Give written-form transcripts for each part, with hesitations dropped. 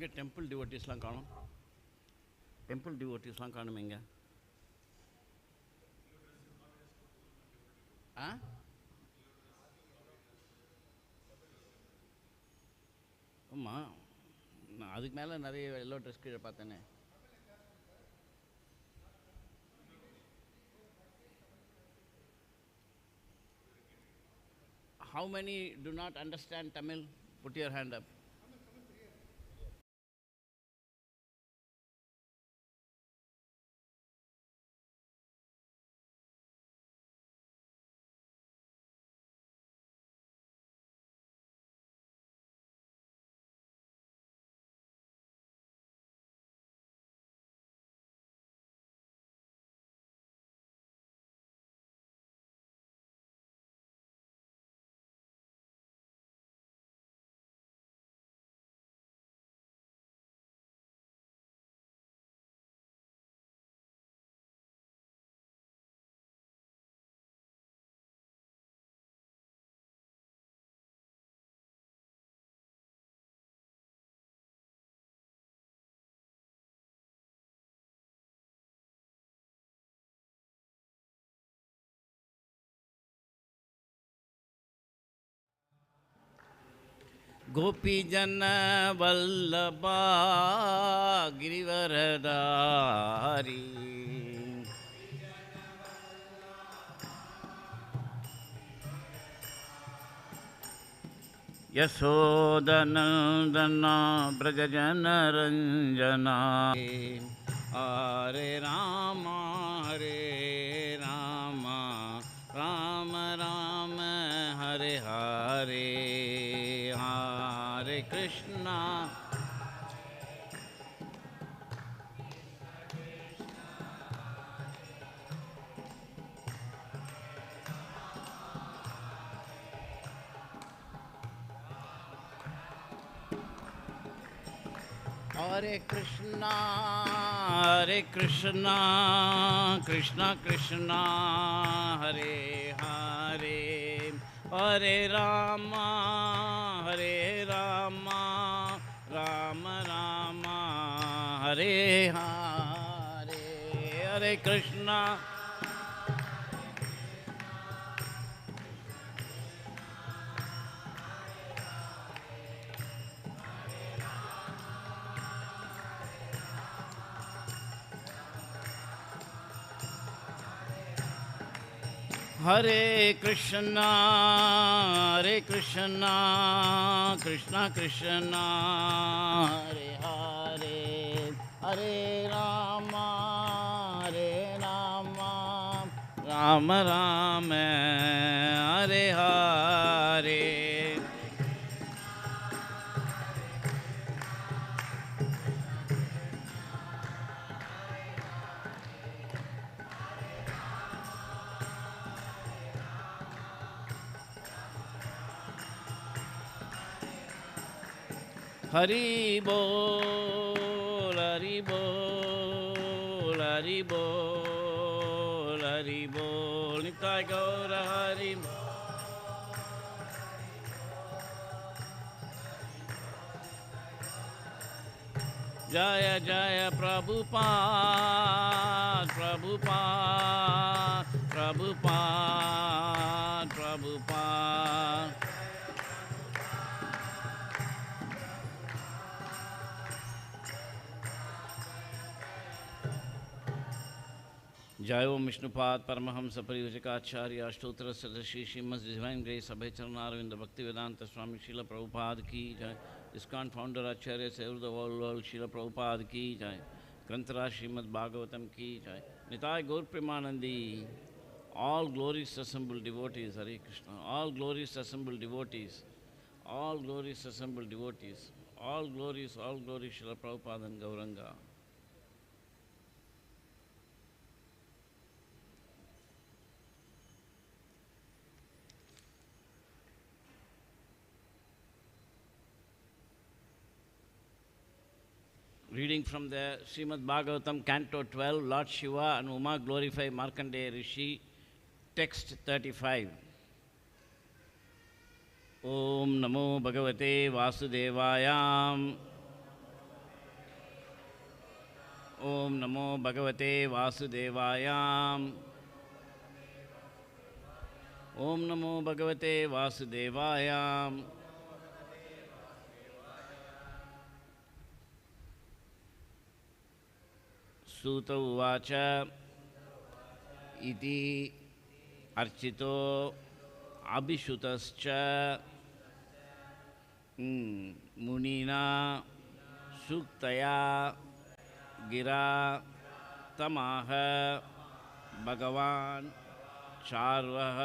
எங்கே டெம்பிள் டிவோட்டிஸ்லாம் காணும்? டெம்பிள் டிவோட்டிஸ்லாம் காணும் எங்கே? ஆ, ஆமாம், நான் அதுக்கு மேலே நிறைய எல்லோ ட்ரெஸ் கீழே பார்த்தேனே. How many do not understand Tamil? Put your hand up. गोपी जन वल्लभा गिरिवरधारी यशोदनंदना ब्रजजन रंजना हरे रामा राम राम हरे हरे हरे कृष्णा हरे कृष्णा कृष्णा कृष्णा हरे हरे हरे राम राम राम हरे हरे हरे कृष्णा हरे कृष्णा कृष्णा कृष्णा हरे हरे हरे राम राम राम हरे हरे हरि बोल हरि बोल हरि बोल हरि बोल निताय गौर हरि जय जय प्रभुपाद प्रभुपाद प्रभुपाद प्रभुपाद जय ओम विष्णुपाद परमहंस परिव्राजकाचार्य अष्टोत्तर सदस्य श्रीमद् डिवाइन ग्रेस अभय चरणारविंद भक्ति वेदांत स्वामी श्रील प्रभुपाद की जय। ISKCON founder Acharya save the world Srila Prabhupada की जय। ग्रंथराज श्रीमद् भागवतम की जय। निताय गौर Premanandi. All glories assembled devotees, Hare Krishna. All glories assembled devotees. All glories assembled devotees. All glories, Srila Prabhupada and Gauranga. Reading from the Srimad Bhagavatam, Canto 12, Lord Shiva and Uma glorify Mārkaṇḍeya Rishi, text 35. Om Namo Bhagavate Vasudevaya. Om Namo Bhagavate Vasudevaya. Om Namo Bhagavate Vasudevaya. Sūta uvāca iti arcito abhiṣṭutaś muninā su-uktayā girā tamāh bhagavān charvaḥ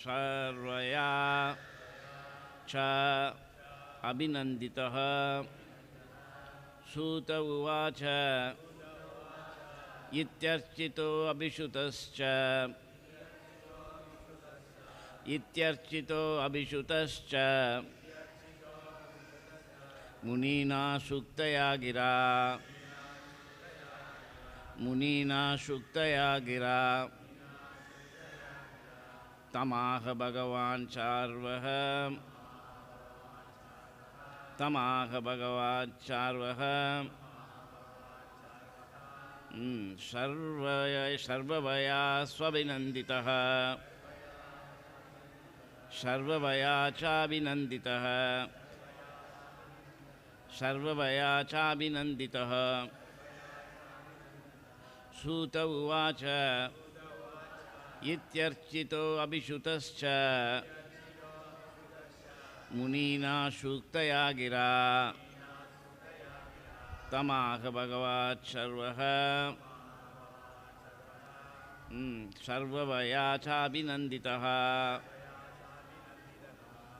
śarvayā ca abhinanditaḥ Sūta uvāca ityarcito abhiṣṭutaś muninā sūktayā girā tamāh bhagavān charvaḥ śarvayā swabhinanditaḥ śarvayā cābhinanditaḥ Sūta uvāca ityarcito abhiṣṭutaś muninā sūktayā girā tamāh bhagavān śarvaḥ śarvayā cābhinanditaḥ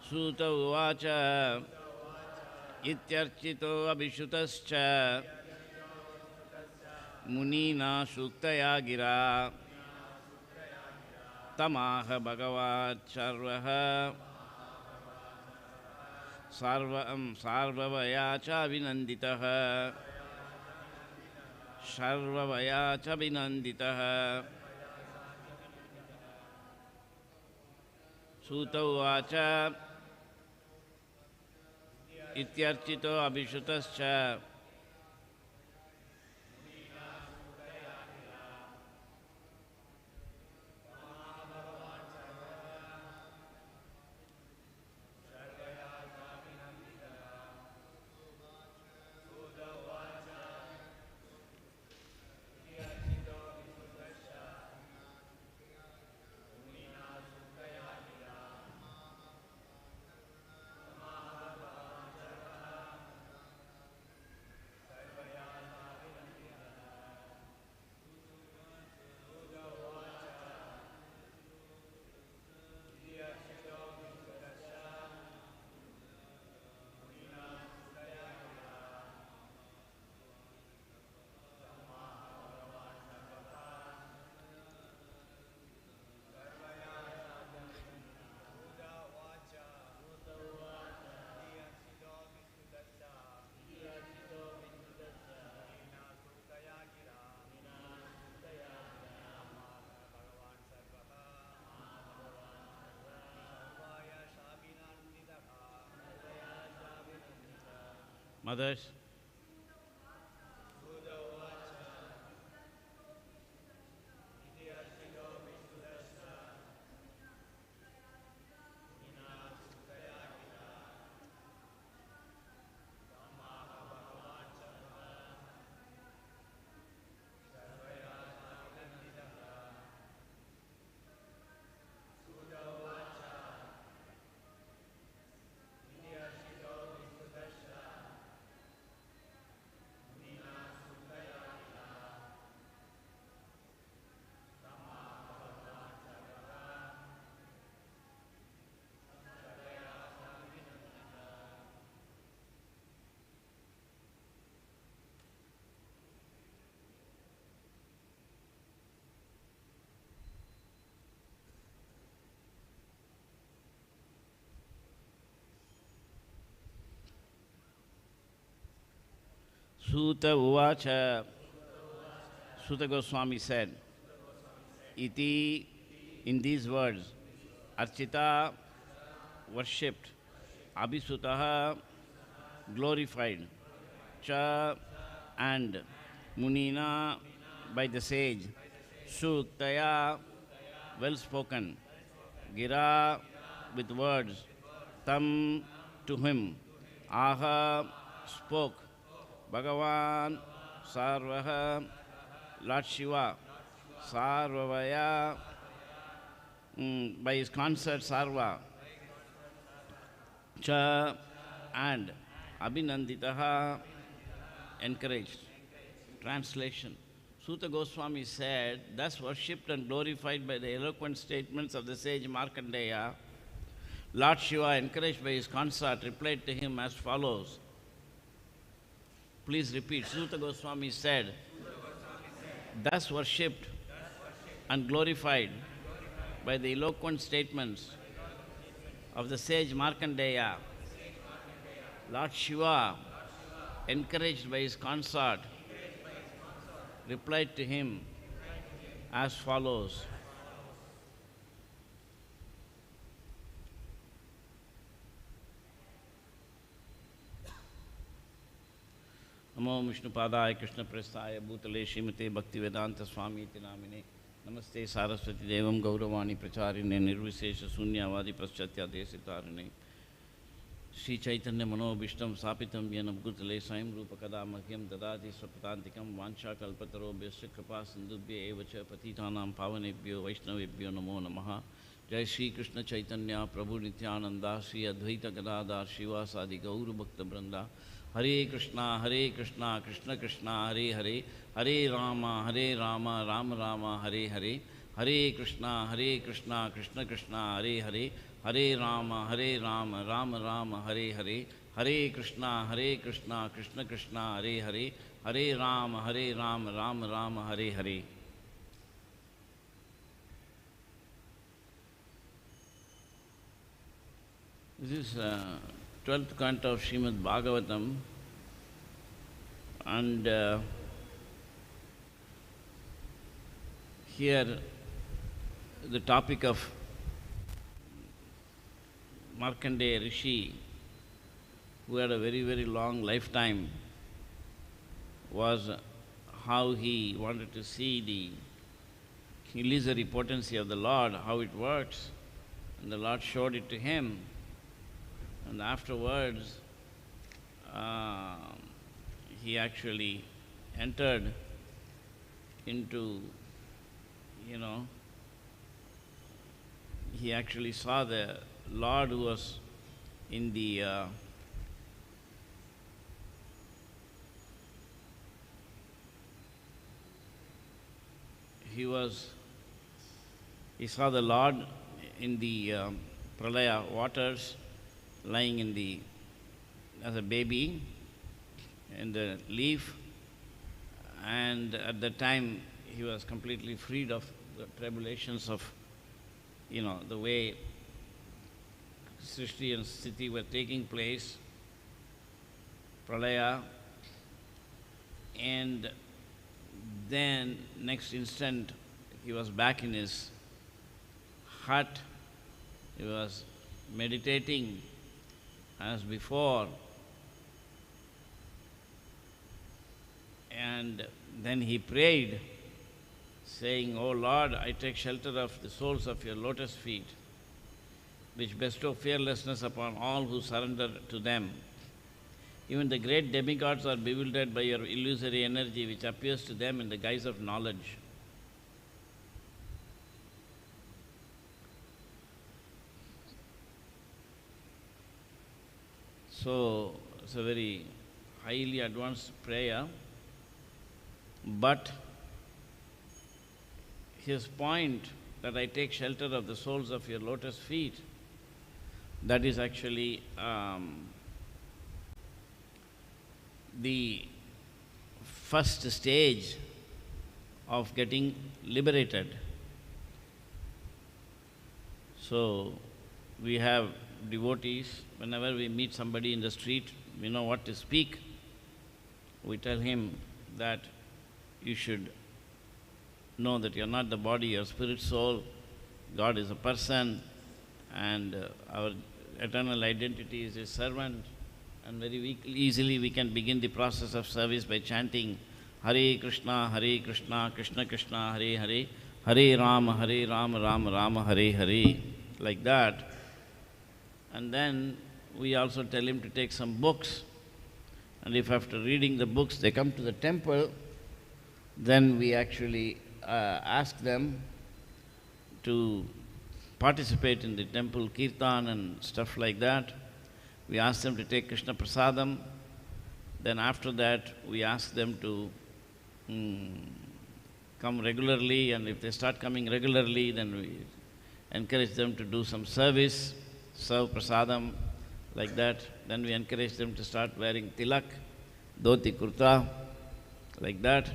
Sūta uvāca ityarcito abhiṣṭutaś muninā sūktayā girā tamāh bhagavān śarvaḥ śarvayā cābhinanditaḥ Sūta uvāca ityarcito abhiṣṭutaś Mothers. Sūta uvāca, Sūta Gosvāmī said, iti, in these words, arcitaḥ, worshipped, abhiṣṭutaḥ, glorified, cha and muninā by the sage, su-uktayā well spoken, girā with words, tam to him, aha spoke, bhagavān śarvaḥ Lord Śiva, śarvayā by his consort Śarva, cha and abhinanditaḥ encouraged. Translation. Sūta Gosvāmī said, thus worshipped and glorified by the eloquent statements of the sage Mārkaṇḍeya, Lord Śiva, encouraged by his consort, replied to him as follows. Please repeat. Sūta Gosvāmī said, thus worshipped and glorified by the eloquent statements of the sage Mārkaṇḍeya, Lord Śiva, encouraged by his consort, replied to him as follows. Namo Vishnupadaya Krishna Prestaya Bhutale Srimate Bhaktivedanta Swami iti namine Namaste Saraswati Devam Gauravani Pracharine Nirvisesha Sunyavadi Paschatya Desitarine Sri Chaitanya Mano Bhishtam Sapitam Vyenam Bhutale Saim Rupa Kadamakyam Dadati Swapatantikam Vancha Kalpataro Bhyasya Kripa Sindhubhya Evacha Patitanam Pavanebhyo Vaishnavebhyo Namo Namaha Jai Shri Krishna Chaitanya Prabhu Nityananda Shri Advaita Gadadhar Shivasadi Gauru Bhakta Branda Hare Krishna, Krishna Krishna, Hare Hare, Hare Rama, Rama Rama, Hare Hare, Hare Krishna, Krishna Krishna, Hare Hare, Hare Rama, Rama Rama, Hare Hare, Hare Krishna, Krishna Krishna, Hare Hare, Hare Rama, Rama Rama, Hare Hare. This is 12th canto of Srimad Bhagavatam, and here the topic of Mārkaṇḍeya Rishi, who had a very, very long lifetime, was how he wanted to see the illusory potency of the Lord, how it works, and the Lord showed it to him. And afterwards, he actually entered into, he actually saw the Lord who was in the he saw the Lord in the pralaya waters, lying in the, as a baby in the leaf, and at that time he was completely freed of the tribulations of, the way Srishti and Sthiti were taking place, pralaya, and then next instant he was back in his hut, he was meditating as before, and then he prayed, saying, "O Lord, I take shelter of the soles of your lotus feet, which bestow fearlessness upon all who surrender to them. Even the great demigods are bewildered by your illusory energy, which appears to them in the guise of knowledge." So, it's a very highly advanced prayer, but his point that I take shelter of the soles of your lotus feet, that is actually the first stage of getting liberated. So, we have devotees, whenever we meet somebody in the street, we know what to speak. We tell him that you should know that you are not the body, you are spirit, soul, God is a person, and our eternal identity is His servant, And very easily we can begin the process of service by chanting Hare Krishna, Krishna Krishna, Hare Hare, Hare Rama, Rama Rama, Hare Hare, like that. And then we also tell him to take some books. And if after reading the books they come to the temple, then we actually ask them to participate in the temple kirtan and stuff like that. We ask them to take Krishna Prasadam. Then after that, we ask them to come regularly, and if they start coming regularly, then we encourage them to do some service, serve Prasadam, like that. Then we encourage them to start wearing tilak, dhoti kurta, like that.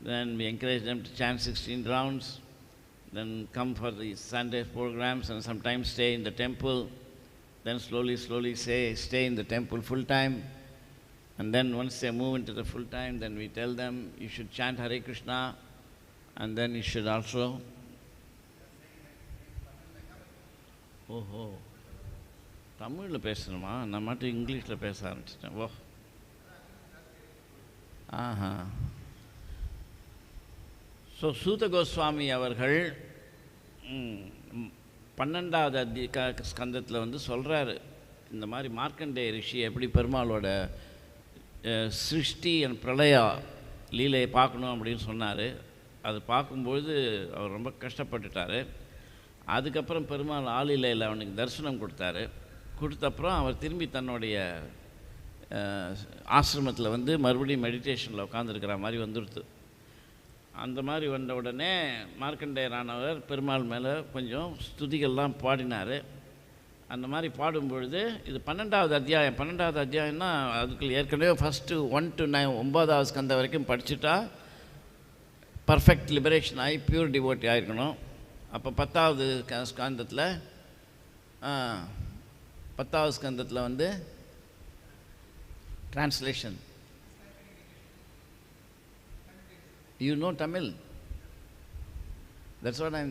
Then we encourage them to chant 16 rounds, then come for the Sunday programs and sometimes stay in the temple. Then slowly stay in the temple full time. And then once they move into the full time, then we tell them, you should chant Hare Krishna, and then you should also... தமிழில் பேசணுமா? நான் மட்டும் இங்கிலீஷில் பேச ஆரம்பிச்சிட்டேன். So Sūta Gosvāmī அவர்கள் 12வது ஸ்கந்தத்தில் வந்து சொல்கிறாரு, இந்த மாதிரி மார்க்கண்டேய ரிஷி எப்படி பெருமாளோட சிருஷ்டி அண்ட் பிரளயா லீலையை பார்க்கணும் அப்படின்னு சொன்னார். அது பார்க்கும்பொழுது அவர் ரொம்ப கஷ்டப்பட்டுட்டார். அதுக்கப்புறம் பெருமாள் ஆளிலையில் அவனுக்கு தரிசனம் கொடுத்தப்புறம் அவர் திரும்பி தன்னுடைய ஆசிரமத்தில் வந்து மறுபடியும் மெடிடேஷனில் உட்காந்துருக்கிற மாதிரி வந்துடுது. அந்த மாதிரி வந்த உடனே மார்க்கண்டேயரானவர் பெருமாள் மேலே கொஞ்சம் ஸ்துதிகள்லாம் பாடினார். அந்த மாதிரி பாடும்பொழுது இது 12வது அத்தியாயம். 12வது அத்தியாயம்னா அதுக்கு ஏற்கனவே ஃபஸ்ட்டு 1 to 9 9வது ஸ்கந்தம் வரைக்கும் படிச்சுட்டா பர்ஃபெக்ட் லிபரேஷன் ஆகி பியூர் டிவோட்டி ஆகிருக்கணும். அப்போ 10வது ஸ்கந்தத்தில் 10வது ஸ்கந்தத்தில் வந்து translation. You know Tamil? That's what I'm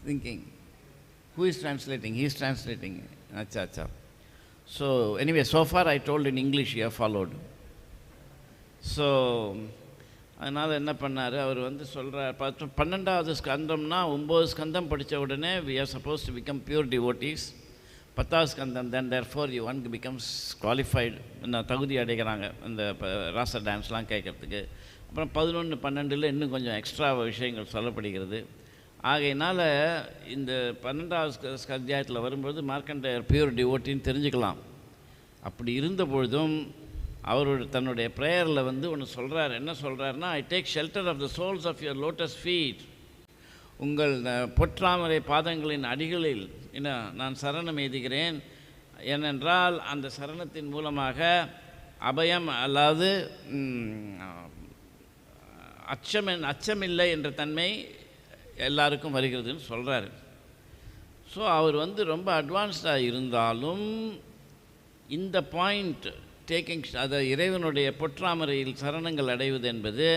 thinking. Who is translating? He is translating. Acha. So anyway, so far I told in English, you have followed. So அதனால் என்ன பண்ணார், அவர் வந்து சொல்கிறார், 12வது ஸ்கந்தம்னா 9 ஸ்கந்தம் படித்த உடனே we are supposed to become pure devotees. 10வது ஸ்கந்தம், then therefore one becomes qualified, தகுதி அடைகிறாங்க இந்த ராச டான்ஸ்லாம் கேட்குறதுக்கு. அப்புறம் 11, 12 இன்னும் கொஞ்சம் எக்ஸ்ட்ரா விஷயங்கள் சொல்லப்படுகிறது. ஆகையினால் இந்த 12வது அத்தியாயத்தில் வரும்போது மார்க்கண்டேயர் பியூர் டிவோட்டின்னு தெரிஞ்சுக்கலாம். அப்படி இருந்த பொழுதும் அவரோட தன்னுடைய ப்ரேயரில் வந்து ஒன்று சொல்கிறார். என்ன சொல்கிறாருன்னா, I take shelter of the soles of your lotus feet. உங்கள் பொற்றாமரை பாதங்களின் அடிகளில் நான் சரணம் எய்துகிறேன். ஏனென்றால் அந்த சரணத்தின் மூலமாக அபயம், அல்லாது அச்சமில்லை என்ற தன்மை எல்லாருக்கும் வருகிறதுன்னு சொல்கிறாரு. ஸோ அவர் வந்து ரொம்ப அட்வான்ஸ்டாக இருந்தாலும் இந்த பாயிண்ட் டேக்கிங், அதை இறைவனுடைய பொற்றாமரையில் சரணங்கள் அடைவது என்பது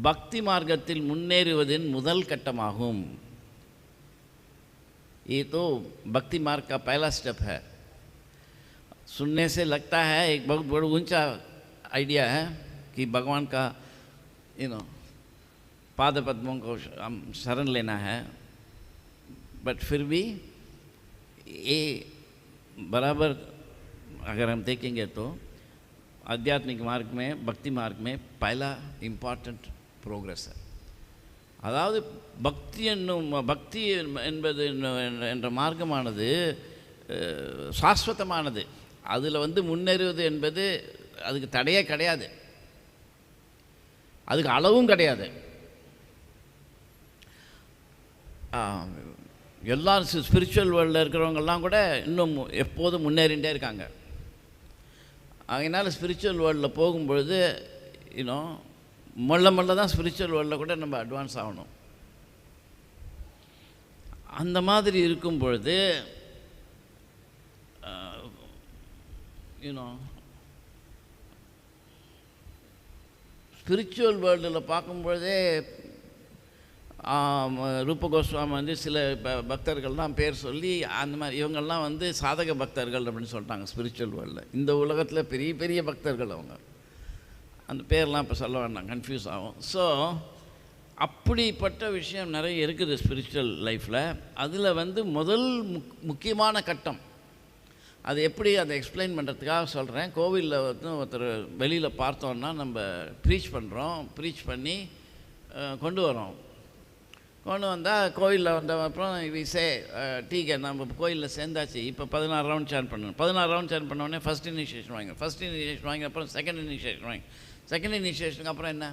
பக்தி மார்க்கத்தில் முன்னேறுவதின் முதல் கட்டமாகும். ये तो भक्ति मार्ग का पहला स्टेप है. सुनने से लगता है एक बहुत बड़ा ऊंचा आइडिया है कि भगवान का पाद पद्मों को हम शरण लेना है, बट फिर भी ये बराबर अगर हम देखेंगे तो आध्यात्मिक मार्ग में, भक्ति मार्ग में पहला इम्पॉर्टेंट प्रोग्रेस है. அதாவது பக்தி என்பது என்ற மார்க்கமானது சாஸ்வதமானது. அதில் வந்து முன்னேறுவது என்பது அதுக்கு தடையே கிடையாது, அதுக்கு அளவும் கிடையாது. எல்லாரும் ஸ்பிரிச்சுவல் வேர்ல்டில் இருக்கிறவங்கெல்லாம் கூட இன்னும் எப்போதும் முன்னேறிகிட்டே இருக்காங்க. அதனால் ஸ்பிரிச்சுவல் வேர்ல்டில் போகும்பொழுது மெல்ல தான் ஸ்பிரிச்சுவல் வேர்ல்டில் கூட நம்ம அட்வான்ஸ் ஆகணும். அந்த மாதிரி இருக்கும் பொழுது ஸ்பிரிச்சுவல் வேர்ல்டில் பார்க்கும்பொழுதே ரூப கோஸ்வாமி வந்து சில பக்தர்கள்லாம் பேர் சொல்லி அந்த மாதிரி இவங்கள்லாம் வந்து சாதக பக்தர்கள் அப்படின்னு சொல்லிட்டாங்க ஸ்பிரிச்சுவல் வேர்ல்டில். இந்த உலகத்தில் பெரிய பெரிய பக்தர்கள் அவங்க. அந்த பேர்லாம் இப்போ சொல்ல வேண்டாம், கன்ஃபியூஸ் ஆகும். ஸோ அப்படிப்பட்ட விஷயம் நிறைய இருக்குது ஸ்பிரிச்சுவல் லைஃப்பில். அதில் வந்து முதல் முக்கியமான கட்டம் அது எப்படி அதை எக்ஸ்பிளைன் பண்ணுறதுக்காக சொல்கிறேன். கோவிலில் வந்து ஒருத்தர் வெளியில் பார்த்தோன்னா நம்ம ப்ரீச் பண்ணுறோம், ப்ரீச் பண்ணி கொண்டு வரோம். கொண்டு வந்தால் கோயிலில் வந்த அப்புறம் விசே டீக்கே நம்ம கோயிலில் சேர்ந்தாச்சு, இப்போ 16 ரவுண்ட் சேன் பண்ணணும். 16 ரவுண்ட் சேன் பண்ணோடனே ஃபஸ்ட் இனிஷியேஷன் வாங்க, ஃபஸ்ட் இனிஷியேஷன் வாங்கி அப்புறம் செகண்ட் இனிஷியேஷன் வாங்க, செகண்ட் இனிஷியேஷனுக்கு அப்புறம் என்ன?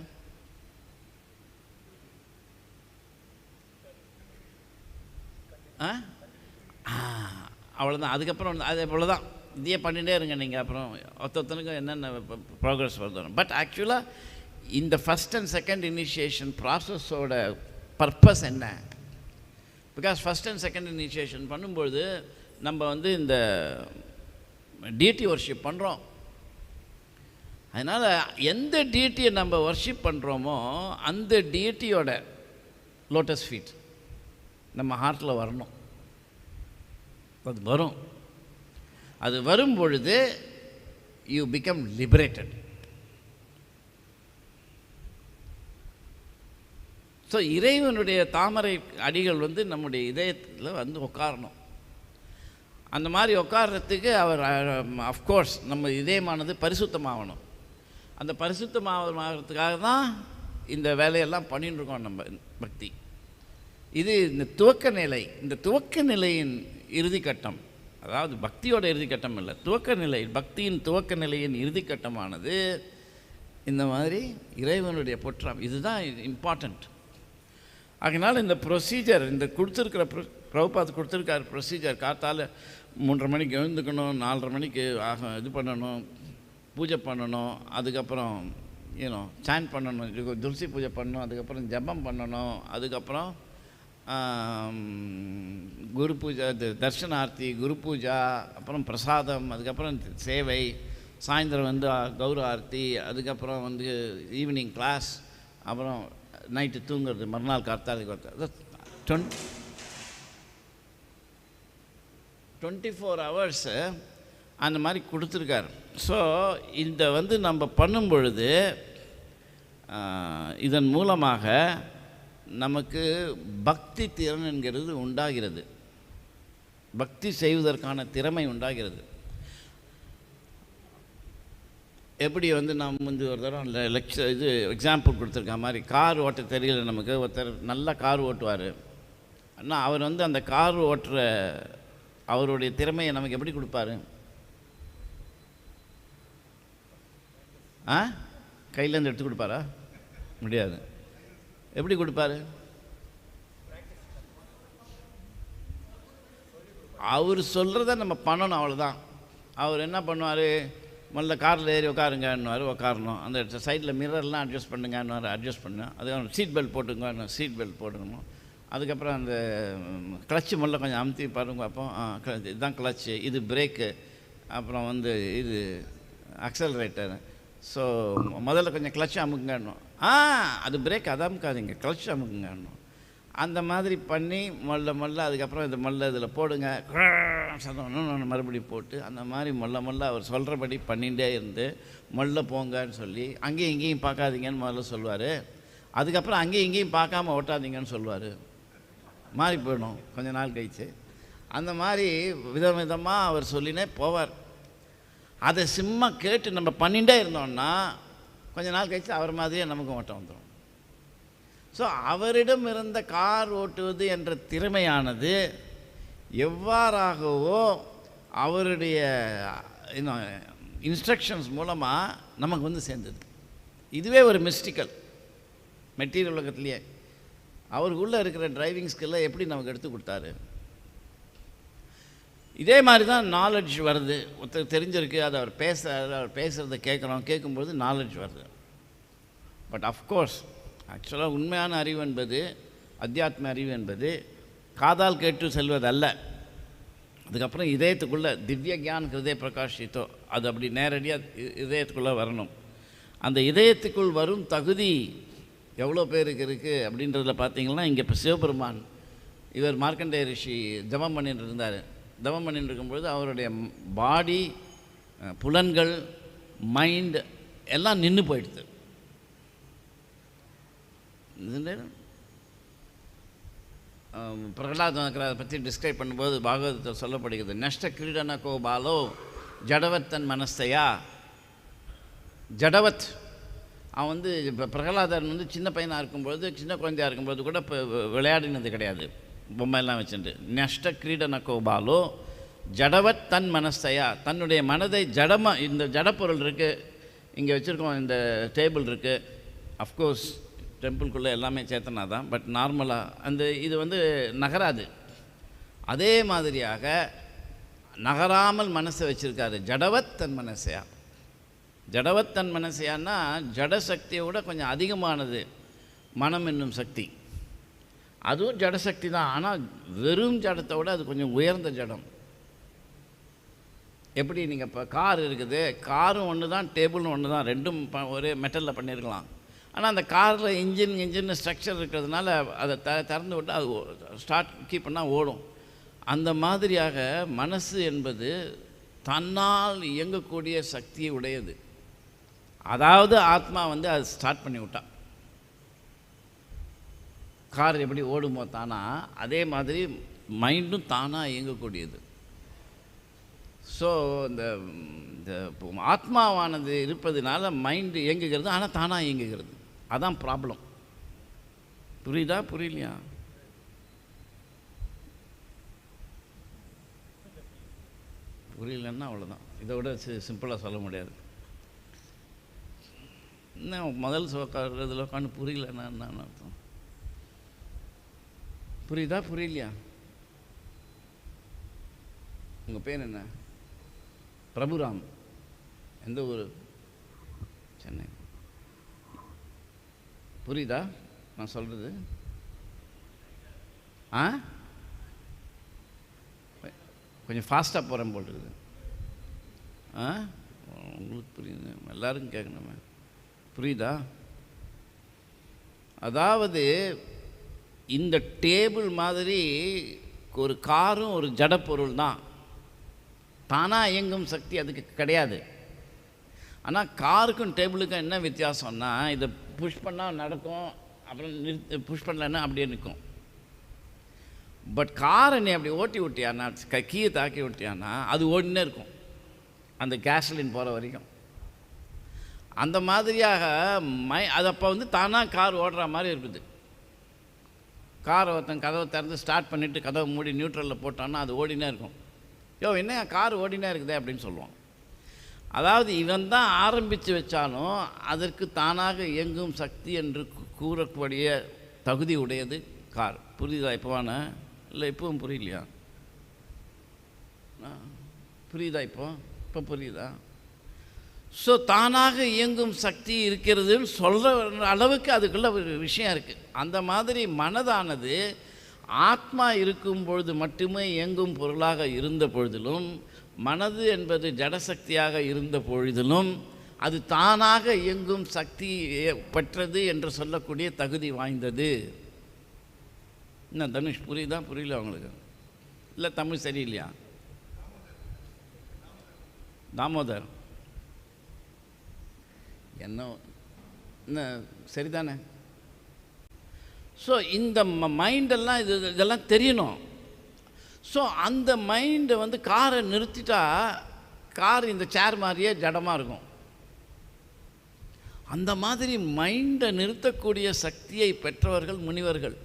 அவ்வளோதான். அதுக்கப்புறம் அது அவ்வளோதான், இதையே பண்ணிகிட்டே இருங்க நீங்கள். அப்புறம் ஒருத்தனுக்கும் என்னென்ன ப்ராக்ரஸ் வருது. பட் ஆக்சுவலாக இந்த ஃபஸ்ட் அண்ட் செகண்ட் இனிஷியேஷன் ப்ராசஸோட பர்பஸ் என்ன? Because first and second initiation பண்ணும்பொழுது நம்ம வந்து இந்த டிடி வர்ஷிப் பண்ணுறோம். அதனால் எந்த டிடியை நம்ம வர்ஷிப் பண்ணுறோமோ அந்த டிடியோட லோட்டஸ் ஃபீட் நம்ம ஹார்ட்டில் வரணும். அது வரும். அது வரும் பொழுது யூ பிகம் லிபரேட்டட். ஸோ இறைவனுடைய தாமரை அடிகள் வந்து நம்முடைய இதயத்தில் வந்து உட்காரணும். அந்த மாதிரி உட்கார்றதுக்கு அவர் அஃப்கோர்ஸ் நம்ம இதயமானது பரிசுத்தமாகணும். அந்த பரிசுத்தமாகிறதுக்காக தான் இந்த வேலையெல்லாம் பண்ணிட்டு இருக்கோம் நம்ம பக்தி. இது இந்த துவக்க நிலை, இந்த துவக்க நிலையின் இறுதிக்கட்டம், அதாவது பக்தியோட இறுதிக்கட்டம் இல்லை, துவக்க நிலை, பக்தியின் துவக்க நிலையின் இறுதிக்கட்டமானது இந்த மாதிரி இறைவனுடைய பொற்றம். இதுதான் இம்பார்ட்டண்ட். அதனால் இந்த ப்ரொசீஜர், இந்த கொடுத்துருக்கிற பிரபுபாத் கொடுத்துருக்கார் ப்ரொசீஜர், காத்தால் 3:30 மணிக்கு எழுந்துக்கணும், 4:30 மணிக்கு இது பண்ணணும், பூஜை பண்ணணும், அதுக்கப்புறம் சாண்ட் பண்ணணும், துளசி பூஜை பண்ணணும், அதுக்கப்புறம் ஜபம் பண்ணணும், அதுக்கப்புறம் குரு பூஜை, தர்ஷனார்த்தி, குரு பூஜா, அப்புறம் பிரசாதம், அதுக்கப்புறம் சேவை, சாயந்தரம் வந்து கௌரவ ஆர்த்தி, அதுக்கப்புறம் வந்து ஈவினிங் கிளாஸ், அப்புறம் நைட்டு தூங்குறது, மறுநாள் காத்தாலுக்கு 24 ஹவர்ஸு அந்த மாதிரி கொடுத்துருக்காரு. ஸோ இந்த வந்து நம்ம பண்ணும் பொழுது இதன் மூலமாக நமக்கு பக்தி திறன் என்கிறது உண்டாகிறது, பக்தி செய்வதற்கான திறமை உண்டாகிறது. எப்படி வந்து நம்ம வந்து ஒரு தடவை இது எக்ஸாம்பிள் கொடுத்துருக்க மாதிரி, கார் ஓட்ட தெரியல நமக்கு, ஒருத்தர் நல்லா கார் ஓட்டுவார். ஆனால் அவர் வந்து அந்த கார் ஓட்டுற அவருடைய திறமையை நமக்கு எப்படி கொடுப்பாரு? கையிலேருந்து எடுத்து கொடுப்பாரா? முடியாது. எப்படி கொடுப்பாரு? அவர் சொல்கிறத நம்ம பண்ணணும், அவ்வளோதான். அவர் என்ன பண்ணுவார்? முதல்ல காரில் ஏறி உட்காருங்கன்னுவார், உட்காரணும். அந்த சைடில் மிரர்லாம் அட்ஜஸ்ட் பண்ணுங்கன்னுவார், அட்ஜஸ்ட் பண்ணணும். அதுக்கப்புறம் சீட் பெல்ட் போட்டுங்க, சீட் பெல்ட் போட்டுக்கணும். அதுக்கப்புறம் அந்த கிளச்சு முதல்ல கொஞ்சம் அமுத்தி பாருங்க பார்ப்போம். இதுதான் கிளச்சு, இது பிரேக்கு, அப்புறம் வந்து இது அக்சலரேட்டர். ஸோ முதல்ல கொஞ்சம் கிளச்சு அமுக்குங்கன்னும். அது பிரேக், அதை அமுக்காதீங்க, கிளச்சு அமுக்குங்கன்னும். அந்த மாதிரி பண்ணி மொல்ல அதுக்கப்புறம் இது மொல்ல இதில் போடுங்க, சதம் மறுபடியும் போட்டு அந்த மாதிரி மொல்ல அவர் சொல்கிறபடி பண்ணிகிட்டே இருந்து மொல்ல போங்கன்னு சொல்லி அங்கேயும் இங்கேயும் பார்க்காதீங்கன்னு முதல்ல சொல்லுவார். அதுக்கப்புறம் அங்கேயும் இங்கேயும் பார்க்காம ஓட்டாதீங்கன்னு சொல்லுவார். மாறி போயிடும் கொஞ்ச நாள் கழிச்சு. அந்த மாதிரி விதமாக அவர் சொல்லினே போவார். அதை சும்மா கேட்டு நம்ம பண்ணிகிட்டே இருந்தோம்னா கொஞ்ச நாள் கழிச்சு அவர் மாதிரியே நமக்கு ஓட்டம் வந்துடும். ஸோ அவரிடம் இருந்த கார் ஓட்டுவது என்ற திறமையானது எவ்வாறாகவோ அவருடைய இன்ஸ்ட்ரக்ஷன்ஸ் மூலமாக நமக்கு வந்து சேர்ந்தது. இதுவே ஒரு மிஸ்டிக்கல் மெட்டீரியல் உலகத்துலேயே. அவருக்குள்ளே இருக்கிற டிரைவிங் ஸ்கில்லை எப்படி நமக்கு எடுத்து கொடுத்தாரு? இதே மாதிரி தான் நாலெட்ஜ் வருது. ஒருத்தர் தெரிஞ்சிருக்கு, அது அவர் பேசுகிறத கேட்குறோம், கேட்கும்போது நாலெட்ஜ் வருது. பட் அஃப்கோர்ஸ் ஆக்சுவலாக உண்மையான அறிவு என்பது, அத்தியாத்ம அறிவு என்பது காதால் கேட்டு செல்வதல்ல. அதுக்கப்புறம் இதயத்துக்குள்ளே திவ்ய கியான் ஹிருதய பிரகாஷித்தோ, அது அப்படி நேரடியாக இதயத்துக்குள்ளே வரணும். அந்த இதயத்துக்குள் வரும் தகுதி எவ்வளோ பேருக்கு இருக்குது அப்படின்றதில் பார்த்தீங்கன்னா, இங்கே இப்போ சிவபெருமான் இவர் மார்க்கண்டேய ரிஷி தவம் பண்ணிட்டு இருந்தார். தவம் பண்ணிட்டு இருக்கும்பொழுது அவருடைய பாடி, புலன்கள், மைண்ட் எல்லாம் நின்று போயிடுது. பிரகலாதனை பற்றி டிஸ்கிரைப் பண்ணும்போது பாகவதத்தில் சொல்லப்படுகிறது, நஷ்ட கிரீடன கோபாலோ ஜடவத்தன் மனஸ்தையா. ஜடவத் அவன் இப்போ பிரகலாதன் சின்ன பையனாக இருக்கும்பொழுது, சின்ன குழந்தையாக இருக்கும்பொழுது கூட இப்போ விளையாடினது கிடையாது, பொம்மையெல்லாம் வச்சுட்டு. நஷ்ட கிரீடன கோபாலோ ஜடவத் தன் மனஸ்தையா, தன்னுடைய மனதை ஜடமாக, இந்த ஜடப்பொருள் இருக்குது, இங்கே வச்சுருக்கோம், இந்த டேபிள் இருக்குது, அஃப்கோர்ஸ் டெம்பிள்குள்ளே எல்லாமே சேத்தனா தான், பட் நார்மலாக இது நகராது. அதே மாதிரியாக நகராமல் மனசை வச்சுருக்காரு. ஜடவத் தன் மனசையா. ஜடவத் தன் மனசையான்னா ஜடசக்தியை விட கொஞ்சம் அதிகமானது மனம் என்னும் சக்தி. அதுவும் ஜடசக்தி தான், ஆனால் வெறும் ஜடத்தை விட அது கொஞ்சம் உயர்ந்த ஜடம். எப்படி நீங்கள் இப்போ கார் இருக்குது, காரும் ஒன்று தான், டேபிளும் ஒன்று தான், ரெண்டும் ஒரே மெட்டலில் பண்ணியிருக்கலாம். ஆனால் அந்த காரில் இன்ஜின் ஸ்ட்ரக்சர் இருக்கிறதுனால அதை திறந்து விட்டு அது கீப் பண்ணால் ஓடும். அந்த மாதிரியாக மனசு என்பது தன்னால் இயங்கக்கூடிய சக்தியை உடையது. அதாவது ஆத்மா அது ஸ்டார்ட் பண்ணி விட்டா. கார் எப்படி ஓடுமோ தானா, அதே மாதிரி மைண்டும் தானாக இயங்கக்கூடியது. ஸோ இந்த ஆத்மாவானது இருப்பதுனால மைண்டு இயங்குகிறது, ஆனால் தானாக இயங்குகிறது. அதான் ப்ராப்ளம். புரியுதா புரியலையா? புரியலன்னா அவ்வளோதான். இதை விட சிம்பிளாக சொல்ல முடியாது. இன்னும் முதல் இதில் உட்காந்து புரியலன்னா என்ன அர்த்தம்? புரியுதா புரியலையா? உங்கள் பேர் என்ன? பிரபுராம். எந்த ஊர்? சென்னை. புரியுதா நான் சொல்கிறது? கொஞ்சம் ஃபாஸ்ட்டாக போகிறேன் போல் இருக்குது. உங்களுக்கு புரியுது, எல்லாருக்கும் கேட்கணுமே. புரியுதா? அதாவது இந்த டேபிள் மாதிரி ஒரு காரும் ஒரு ஜடப்பொருள் தான். தானாக இயங்கும் சக்தி அதுக்கு கிடையாது. ஆனால் காருக்கும் டேபிளுக்கும் என்ன வித்தியாசம்னா, இதை புஷ் பண்ணால் நடக்கும், அப்புறம் புஷ் பண்ணலன்னா அப்படியே நிற்கும். பட் காரை நீ அப்படி ஓட்டி விட்டியானா, கீயை தாக்கி விட்டியானா அது ஓடினே இருக்கும் அந்த கேஸ்லின் போகிற வரைக்கும். அந்த மாதிரியாக அது அப்போ தானாக கார் ஓடுற மாதிரி இருக்குது. காரை ஒருத்தன் கதவை திறந்து ஸ்டார்ட் பண்ணிவிட்டு கதவை மூடி நியூட்ரலில் போட்டான்னா அது ஓடினே இருக்கும். என்ன கார் ஓடினே இருக்குதே அப்படின்னு சொல்லுவான். அதாவது இவன் தான் ஆரம்பித்து வச்சாலும் அதற்கு தானாக இயங்கும் சக்தி என்று கூறக்கூடிய தகுதி உடையது கார். புரியுதா இப்போவான? இல்லை இப்பவும் புரியலையா? புரியுதா? இப்போ புரியுதா? ஸோ தானாக இயங்கும் சக்தி இருக்கிறதுன்னு சொல்கிற அளவுக்கு அதுக்குள்ள ஒரு விஷயம் இருக்குது. அந்த மாதிரி மனதானது ஆத்மா இருக்கும் பொழுது மட்டுமே இயங்கும் பொருளாக இருந்த பொழுதிலும், மனது என்பது ஜடசக்தியாக இருந்த பொழுதிலும் அது தானாக இயங்கும் சக்தி பெற்றது என்று சொல்லக்கூடிய தகுதி வாய்ந்தது. என்ன தனுஷ், புரியுதா புரியல உங்களுக்கு? இல்லை தமிழ் சரியில்லையா? தாமோதர் என்ன சரிதானே? ஸோ இந்த மைண்டெல்லாம் இதெல்லாம் தெரியணும். ஸோ அந்த மைண்டை காரை நிறுத்திட்டா கார் இந்த சேர் மாதிரியே ஜடமாக இருக்கும். அந்த மாதிரி மைண்டை நிறுத்தக்கூடிய சக்தியை பெற்றவர்கள் முனிவர்கள்.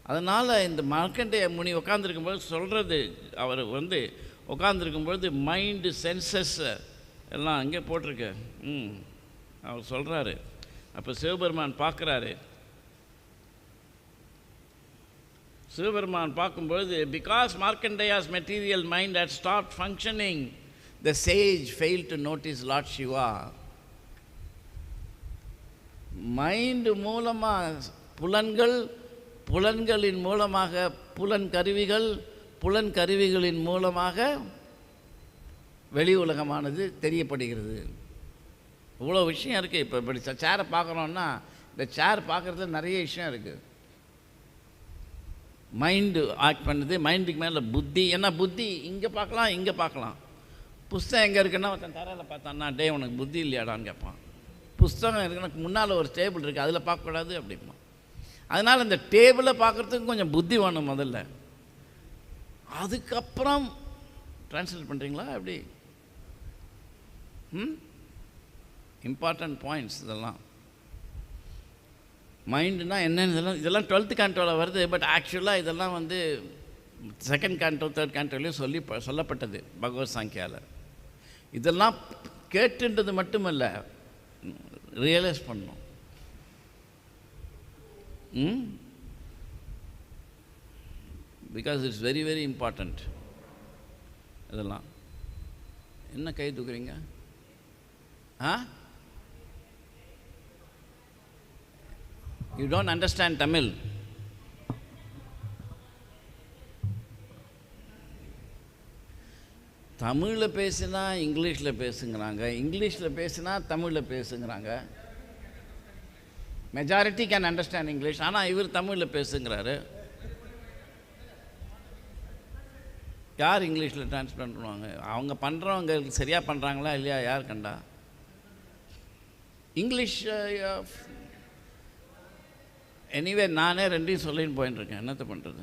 அதனால் இந்த மார்க்கண்டேய முனி உட்காந்துருக்கும்போது சொல்கிறது, அவர் உட்காந்துருக்கும்பொழுது மைண்டு சென்சஸ் எல்லாம் அங்கே போட்டிருக்கு. அவர் சொல்கிறாரு. அப்போ சிவபெருமான் பார்க்குறாரு. சிவபெருமான் பார்க்கும்பொழுது, because Mārkaṇḍeya's material mind had stopped functioning, the sage failed to notice Lord Śiva. Mind மூலமாக புலன்களின் மூலமாக புலன் கருவிகளின் மூலமாக வெளி உலகமானது தெரியப்படுகிறது. இவ்வளோ விஷயம் இருக்குது. இப்போ இப்படி சேரை பார்க்குறோன்னா இந்த சேர் பார்க்குறதுல நிறைய விஷயம் இருக்குது. மைண்டு ஆக்ட் பண்ணுது, மைண்டுக்கு மேலே புத்தி. ஏன்னா புத்தி இங்கே பார்க்கலாம், இங்கே பார்க்கலாம். புஸ்தகம் எங்கே இருக்குன்னா ஒருத்தன் தரையில் பார்த்தான்னா, டே உனக்கு புத்தி இல்லையாடான்னு கேட்பான். புஸ்தகம் இருக்குன்னா முன்னால் ஒரு டேபிள் இருக்குது, அதில் பார்க்கக்கூடாது அப்படிமா. அதனால் இந்த டேபிளை பார்க்குறதுக்கு கொஞ்சம் புத்தி வேணும் முதல்ல. அதுக்கப்புறம் ட்ரான்ஸ்லேட் பண்ணுறீங்களா எப்படி? இம்பார்ட்டன்ட் பாயிண்ட்ஸ் இதெல்லாம். மைண்டுனா என்னென்னு இதெல்லாம் 12th cantoவில் வருது. பட் ஆக்சுவலாக இதெல்லாம் வந்து 2nd canto 3rd cantoலையும் சொல்லப்பட்டது பகவத் சாங்கியாவில். இதெல்லாம் கேட்டுன்றது மட்டுமல்ல, ரியலைஸ் பண்ணணும். Because it's very very important. இதெல்லாம் என்ன கை தூக்குறீங்க? You don't understand Tamil. தமிழில் பேசினா இங்கிலீஷில் பேசுங்கிறாங்க, இங்கிலீஷில் பேசினா தமிழில் பேசுங்கிறாங்க. மெஜாரிட்டி கேன் அண்டர்ஸ்டாண்ட் இங்கிலீஷ், ஆனால் இவர் தமிழில் பேசுங்கிறாரு. யார் இங்கிலீஷில் டிரான்ஸ்லேட் பண்ணுவாங்க? அவங்க பண்ணுறவங்க சரியாக பண்ணுறாங்களா இல்லையா யார் கண்டா? இங்கிலீஷ் எனிவே நானே ரெண்டையும் சொல்லின்னு போயின்ட்டுருக்கேன், என்னத்தை பண்ணுறது?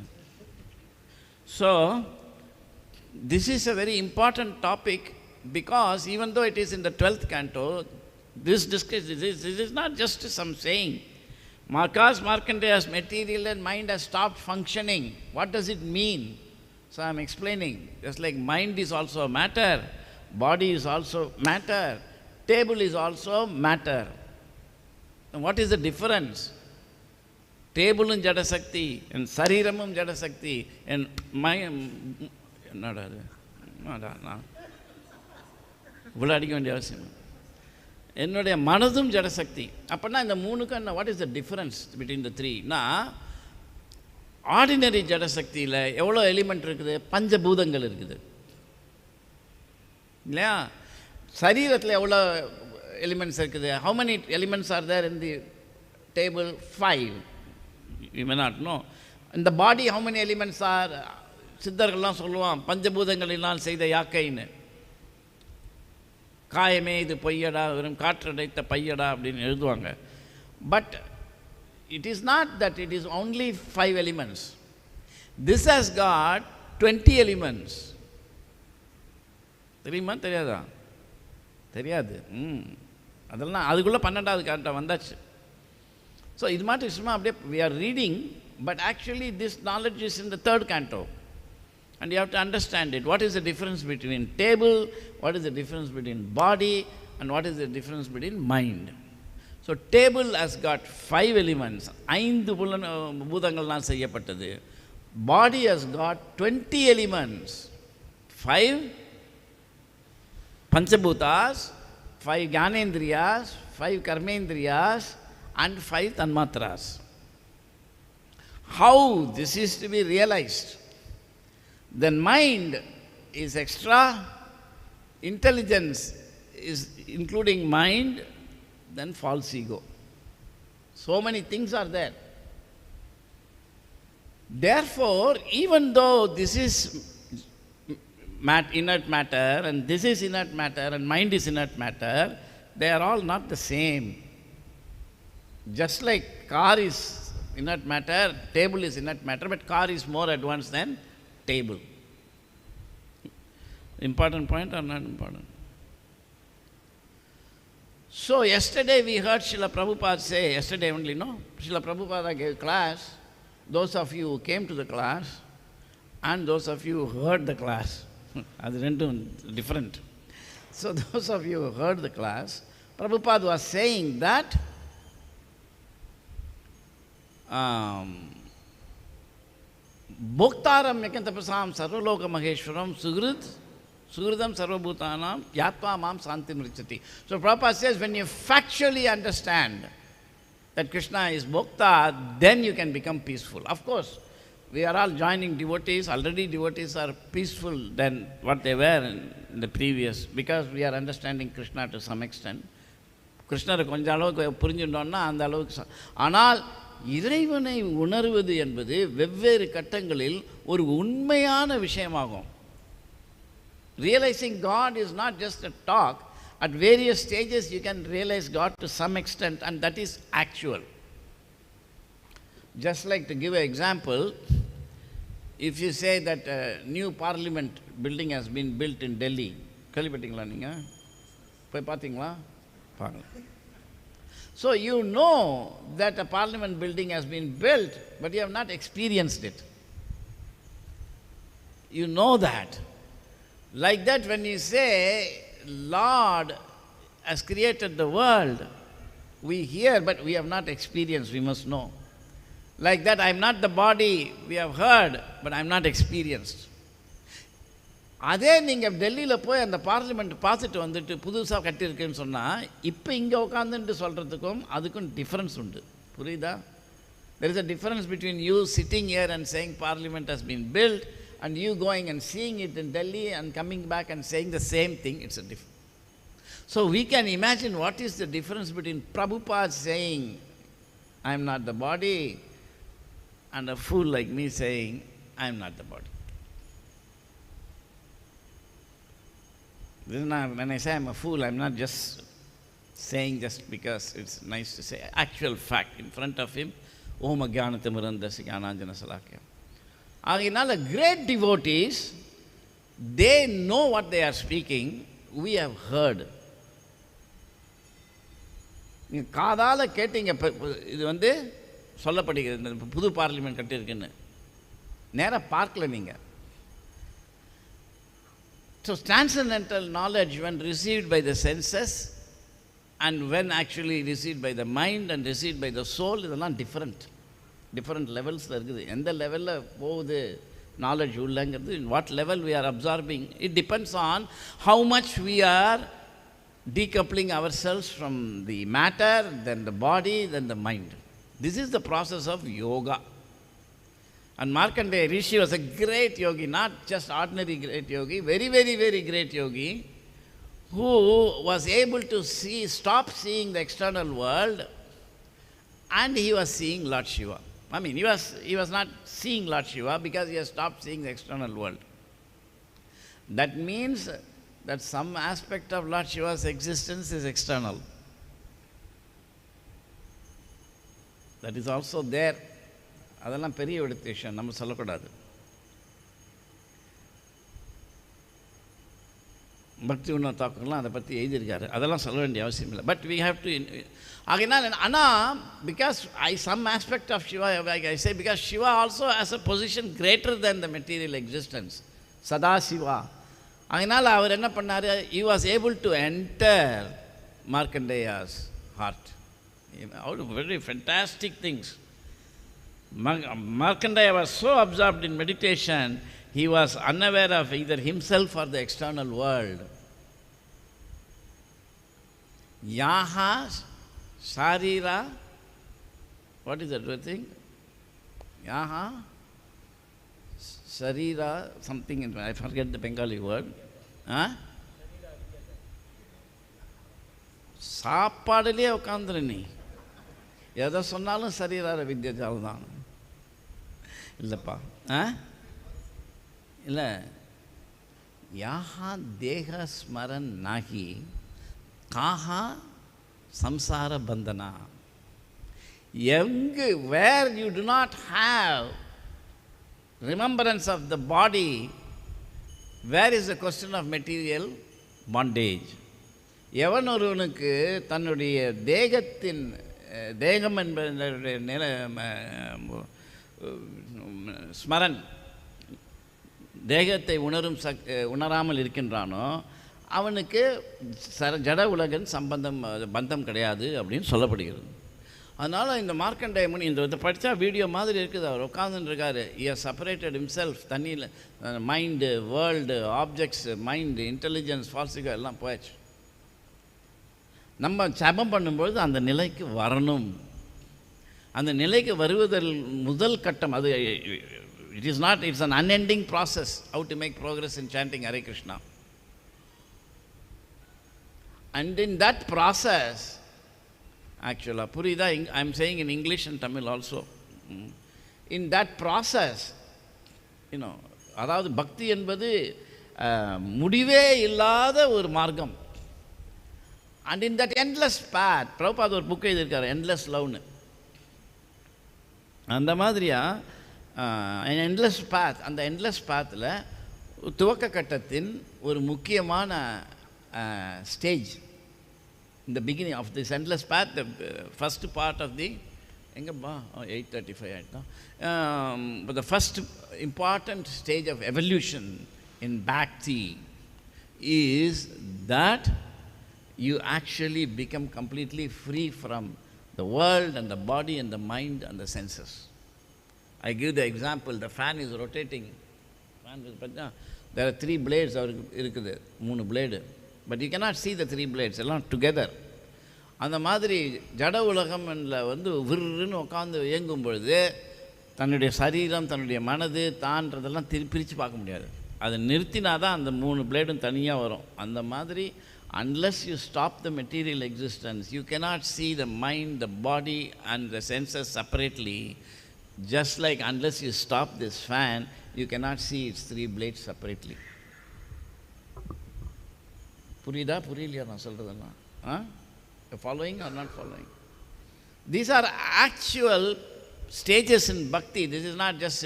So this is a very important topic, because even though it is in the 12th canto, this is not just some saying. Mārkaṇḍeya's material and mind has stopped functioning. What does it mean? So I am explaining. Just like mind is also matter, body is also matter, table is also matter. And what is the difference? Table and jada sakti, and sariramum jada sakti, and mind. என்னடா அது? நான் இவ்வளோ அடிக்க வேண்டிய அவசியம். என்னுடைய மனதும் ஜடசக்தி. அப்படின்னா இந்த மூணுக்கும் என்ன, what is the difference between the த்ரீனா, ஆர்டினரி ஜடசக்தியில் எவ்வளோ எலிமெண்ட் இருக்குது? பஞ்சபூதங்கள் இருக்குது இல்லையா? சரீரத்தில் எவ்வளோ எலிமெண்ட்ஸ் இருக்குது? How many elements are there in the table? 5. You may not know. இந்த body how many elements are? சித்தர்கள்லாம் சொல்லுவான், பஞ்சபூதங்களினால் செய்த யாக்கைன்னு. காயமே இது பொய்யடா, வெறும் காற்றடைத்த பையடா அப்படின்னு எழுதுவாங்க. But it is not that it is only 5 elements. This has got 20 elements. தெரியுமா தெரியாதா? தெரியாது. அதெல்லாம் அதுக்குள்ளே 12வது canto வந்தாச்சு. ஸோ இது மாதிரி சும்மா அப்படியே we are reading, but actually this knowledge is in the 3rd canto. And you have to understand it. What is the difference between table? What is the difference between body? And what is the difference between mind? So table has got 5 elements. 5 பூதங்கள்லாம் செய்யப்பட்டது. Body has got 20 elements. 5 panchabhutas, 5 gyanendriyas, 5 karmendriyas, and 5 tanmatras. How this is to be realized? Then mind is extra, intelligence is including mind, then false ego. So many things are there. Therefore, even though this is inert matter and this is inert matter and mind is inert matter, they are all not the same. Just like car is inert matter, table is inert matter, but car is more advanced than table. Important point or not important? So yesterday we heard Srila Prabhupada say, yesterday only, no? Srila Prabhupada gave class. Those of you who came to the class and those of you who heard the class, that's different. So those of you who heard the class, Prabhupada was saying that Bhoktaram Yakantapasam Sarvaloka Maheshwaram Suhridam Sarvabhutanam Yatma Mam Santim Richati. So Prabhupada says, when you factually understand that Krishna is Bhokta, then you can become peaceful. Of course, we are all joining devotees. Already devotees are peaceful than what they were in the previous, because we are understanding Krishna to some extent. கிருஷ்ணரை கொஞ்சம் அளவுக்கு புரிஞ்சுட்டோன்னா அந்த அளவுக்கு. ஆனால் இறைவனை உணர்வது என்பது வெவ்வேறு கட்டங்களில் ஒரு உண்மையான விஷயமாகும். Realizing God is not just a talk. At various stages you can realize God to some extent, and that is actual. Just like, to give an example, if you say that a new parliament building has been built in Delhi, கேள்விப்பட்டீங்களா நீங்கள்? போய் பார்த்தீங்களா? பாருங்க. So you know that a parliament building has been built, but you have not experienced it. You know that. Like that, when you say Lord has created the world, we hear, but we have not experienced, we must know. Like that, I am not the body, we have heard, but I am not experienced. அதே நீங்கள் டெல்லியில் போய் அந்த parliament பார்த்துட்டு வந்துட்டு புதுசாக கட்டியிருக்குன்னு சொன்னால், இப்போ இங்கே உட்காந்துட்டு சொல்கிறதுக்கும் அதுக்கும் டிஃப்ரென்ஸ் உண்டு. புரியுதா? There is a difference between you sitting here and saying parliament has been built, and you going and seeing it in Delhi and coming back and saying the same thing. It's a difference. So we can imagine what is the difference between Prabhupada saying, I am not the body, and a fool like me saying, I am not the body. This is not, when I say I'm a fool, I'm not just saying just because it's nice to say. Actual fact, in front of him, Om Ajnanatimmirandasya Jnananjana Salakya. Aginala, great devotees, they know what they are speaking, we have heard. நீங்கள் காதால் கேட்டீங்க. இது வந்து சொல்லப்படுகிறது, இந்த புது parliament கட்டியிருக்குன்னு. நேராக பார்க்கல நீங்கள். So transcendental knowledge, when received by the senses and when actually received by the mind and received by the soul, இதெல்லாம் different levelsல இருக்குது. எந்த லெவலில் போகுது knowledge உள்ளங்கிறது, in what level we are absorbing, it depends on how much we are decoupling ourselves from the matter, then the body, then the mind. This is the process of yoga. And Mārkaṇḍeya Rishi was a great yogi, not just ordinary great yogi, very, very, very great yogi, who was able to stop seeing the external world, and he was seeing Lord Śiva. I mean, he was not seeing Lord Śiva because he has stopped seeing the external world. That means that some aspect of Lord Śiva's existence is external. That is also there. அதெல்லாம் பெரிய விஷயம், நம்ம சொல்லக்கூடாது. பக்தி உணர்வு தாக்கெல்லாம் அதை பற்றி எழுதியிருக்காரு, அதெல்லாம் சொல்ல வேண்டிய அவசியம் இல்லை. But we have to. ஆகையினால் ஆனால் because some aspect of Shiva, I say because Shiva also has a position greater than the material existence, Sada Shiva. அதனால் அவர் என்ன பண்ணார், he was able to enter Mārkaṇḍeya's heart. Out of very fantastic things. Mārkaṇḍeya was so absorbed in meditation, he was unaware of either himself or the external world. Yaha Sharira, what is that thing? Yaha Sharira, something, I forget the Bengali word. சாப்பாடுலேயே உட்காந்துரு, நீ எதை சொன்னாலும் சரீரார வித்யாஜால் தான். இல்லைப்பா, இல்லை, யாஹா தேக ஸ்மரன் நாகி காஹா சம்சார பந்தனா. எங்கு, where you do not have remembrance of the body, where is the question of material bondage? எவன் ஒருவனுக்கு தன்னுடைய தேகம் என்பதனுடைய ஸ்மரன், தேகத்தை உணராமல் இருக்கின்றானோ அவனுக்கு ஜட உலகன் பந்தம் கிடையாது அப்படின்னு சொல்லப்படுகிறது. அதனால் இந்த மார்க்கண்டேய முனி இந்த படித்தா வீடியோ மாதிரி இருக்குது. அவர் உட்காந்துருக்காரு, he has separated himself. தண்ணியில் mind, world, objects, mind, intelligence, ஃபால்சிகா எல்லாம் போயாச்சு. நம்ம ஜபம் பண்ணும்பொழுது அந்த நிலைக்கு வரணும். அந்த நிலைக்கு வருவதில் முதல் கட்டம் அது. It's an unending process how to make progress in chanting Hare Krishna. And in that process, actually. Purida, I'm saying in English and Tamil also. In that process, அதாவது பக்தி என்பது முடிவே இல்லாத ஒரு மார்க்கம். And in that endless path, Prabhupad ஒரு book எழுதியிருக்காரு, endless loveனு. அந்த மாதிரியா endless path, அந்த endless pathல துவக்க கட்டத்தின் ஒரு முக்கியமான stage. In the beginning of this endless path, the first part of the 8:35 ஆயிட்டா. But the first important stage of evolution in bhakti is that you actually become completely free from the world and the body and the mind and the senses. I give the example, the fan is rotating. There are 3 blades, இருக்குது 3 blade, but you cannot see the 3 blades எல்லாம் together. அந்த மாதிரி ஜட உலகம்ல விருன்னு உட்காந்து இயங்கும் பொழுது தன்னுடைய சரீரம், தன்னுடைய மனது, தான்றதெல்லாம் பிரித்து பார்க்க முடியாது. அதை நிறுத்தினா தான் அந்த 3 பிளேடும் தனியாக வரும். அந்த மாதிரி unless you stop the material existence, you cannot see the mind, the body and the senses separately. Just like unless you stop this fan, you cannot see its 3 blades separately. புரியலையா நான் சொல்கிறதெல்லாம்? Following or not following? These are actual stages in bhakti. This is not just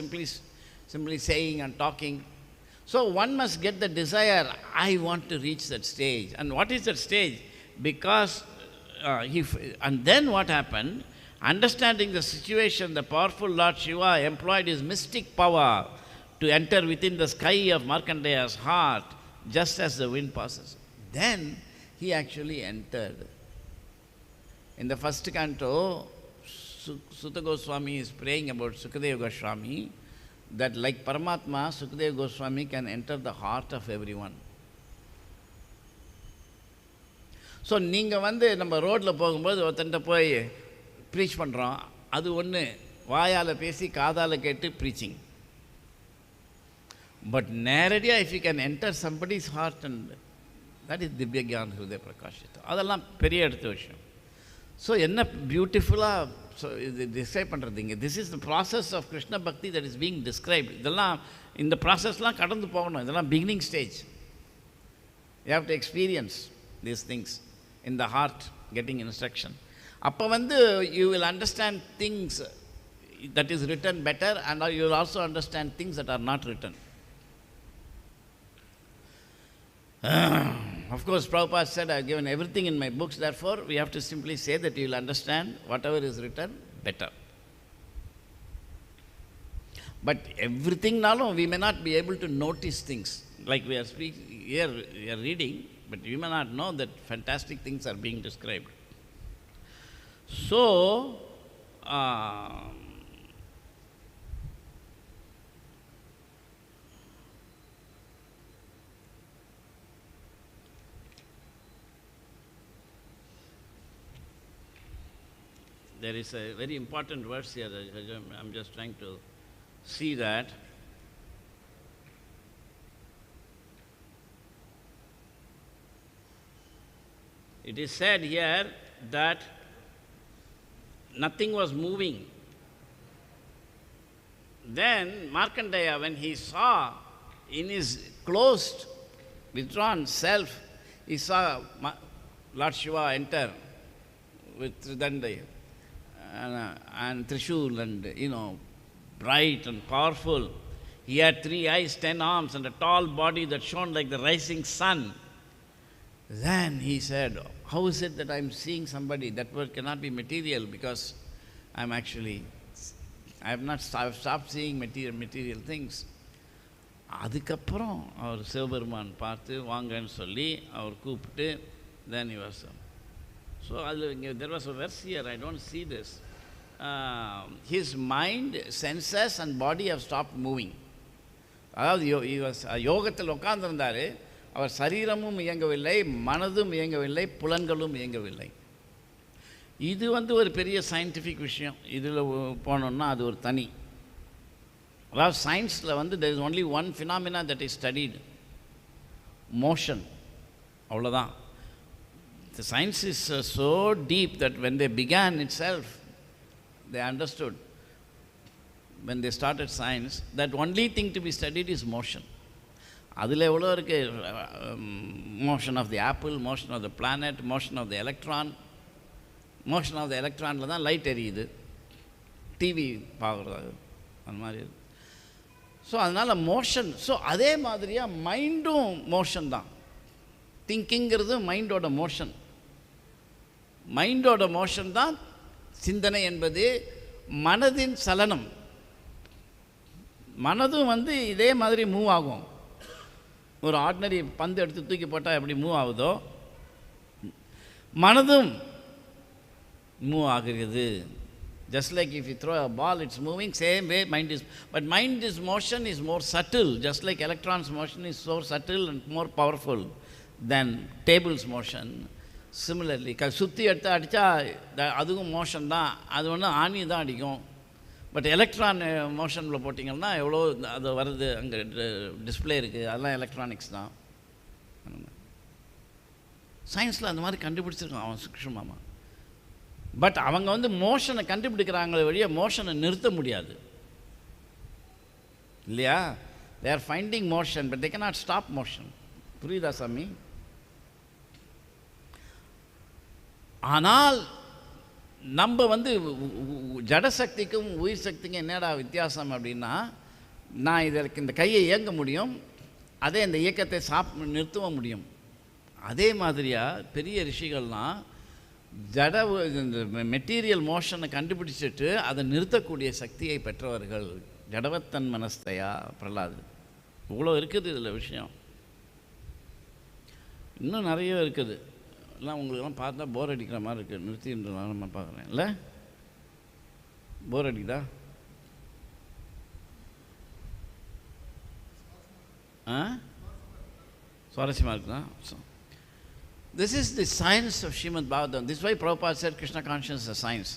simply saying and talking. So one must get the desire, I want to reach that stage. And what is that stage? Because and then what happened? Understanding the situation, the powerful Lord Śiva employed his mystic power to enter within the sky of Mārkaṇḍeya's heart, just as the wind passes. Then he actually entered. In the first canto, Sūta Gosvāmī is praying about Sūta Gosvāmī, that like Paramatma, Sūta Gosvāmī can enter the heart of everyone. So, நீங்கள் நம்ம ரோட்டில் போகும்போது ஒருத்தன்ட்ட போய் preach பண்ணுறோம், அது ஒன்று வாயால் பேசி காதால் கேட்டு ப்ரீச்சிங். பட் நேரடியாக if you can enter somebody's heart, and that is திவ்யஞான ஹிருதய பிரகாஷிதம், அதெல்லாம் பெரிய எடுத்த விஷயம். ஸோ என்ன பியூட்டிஃபுல்லாக இது டிஸ்கிரைப் பண்ணுறதுங்க. This is the process of Krishna bhakti that is being described. இதெல்லாம் இந்த ப்ராசஸ்லாம் கடந்து போகணும். இதெல்லாம் beginning stage. You have to experience these things in the heart, getting instruction. அப்போ you will understand things that is written better, and you will also understand things that are not written. Of course, Prabhupada said, I have given everything in my books, therefore we have to simply say that you will understand whatever is written better. But everything now, we may not be able to notice things. Like we are speaking here, we are reading, but we may not know that fantastic things are being described. So, there is a very important verse here. I'm just trying to see that. It is said here that nothing was moving. Then Mārkaṇḍeya, when he saw in his closed, withdrawn self, he saw Lord Śiva enter with Tridanda and Trishul and, bright and powerful. He had 3 eyes, 10 arms, and a tall body that shone like the rising sun. Then he said, how is it that I'm seeing somebody? That word cannot be material, because I've stopped seeing material things. அதுக்கப்புறம் அவர் சிவபெருமான் பார்த்து வாங்கன்னு சொல்லி அவர் கூப்பிட்டு, then he was... So there was a verse here, I don't see this. His mind, senses and body have stopped moving. அதாவது யோகத்தில் உட்கார்ந்திருந்தார், அவர் சரீரமும் இயங்கவில்லை, மனதும் இயங்கவில்லை, புலன்களும் இயங்கவில்லை. இது ஒரு பெரிய சயின்டிஃபிக் விஷயம். இதில் போனோம்னா அது ஒரு தனி. அதாவது சயின்ஸில் there is only one phenomena that is studied, motion. அவ்வளோதான். The science is so deep that when they began itself, they understood, when they started science, that only thing to be studied is motion. அதில் எவ்வளோ இருக்குது, motion of the apple, motion of the planet, motion of the electron. Motion of the எலக்ட்ரானில் தான் light எரியுது, TV பார்க்குறது அந்த மாதிரி. So அதனால் மோஷன். ஸோ அதே மாதிரியாக மைண்டும் மோஷன் தான். திங்கிங்கிறது மைண்டோட மோஷன். மைண்டோட மோஷன் தான் சிந்தனை என்பது. மனதின் சலனம். மனதும் இதே மாதிரி மூவ் ஆகும். ஒரு ஆர்டினரி பந்து எடுத்து தூக்கி போட்டால் எப்படி மூவ் ஆகுதோ, மனதும் மூவ் ஆகிறது. Just like if you throw a ball, it's moving, same way mind is. But mind's motion is more subtle, just like electrons' motion is so subtle and more powerful than table's motion. Similarly, சுற்றி எடுத்து அடித்தா அதுவும் motion தான், அது ஒன்று ஆணி தான் அடிக்கும். பட் எலக்ட்ரான் மோஷனில் போட்டிங்கன்னா எவ்வளோ அது வருது, அங்கே டிஸ்பிளே இருக்குது, அதெல்லாம் எலக்ட்ரானிக்ஸ் தான். சயின்ஸில் அந்த மாதிரி கண்டுபிடிச்சிருக்கான் அவன் சூக்ஷ்மமா. பட் அவங்க மோஷனை கண்டுபிடிக்கிறாங்களே வழியே மோஷனை நிறுத்த முடியாது இல்லையா? They are finding motion but they cannot stop motion. புரியுதா சாமி? ஆனால் நம்ம ஜடசக்திக்கும் உயிர் சக்திக்கும் என்னடா வித்தியாசம் அப்படின்னா, நான் இதற்கு இந்த கையை இயங்க முடியும், அதே இந்த இயக்கத்தை நிறுத்தவும் முடியும். அதே மாதிரியாக பெரிய ரிஷிகள்லாம் இந்த மெட்டீரியல் மோஷனை கண்டுபிடிச்சிட்டு அதை நிறுத்தக்கூடிய சக்தியை பெற்றவர்கள். ஜடவத்தன் மனஸ்தயா பிரலாது. இவ்வளோ இருக்குது இதில் விஷயம். இன்னும் நிறைய இருக்குது. எல்லாம் உங்களுக்கெல்லாம் பார்த்தா போர் அடிக்கிற மாதிரி இருக்குது. நிறுத்தின்றதுனால நான் பார்க்குறேன். இல்லை போர் அடிக்குதா? சுவாரஸ்யமாக இருக்குதா? This is the science of Srimad Bhagavatam. This is why Prabhupada said Krishna consciousness is a science.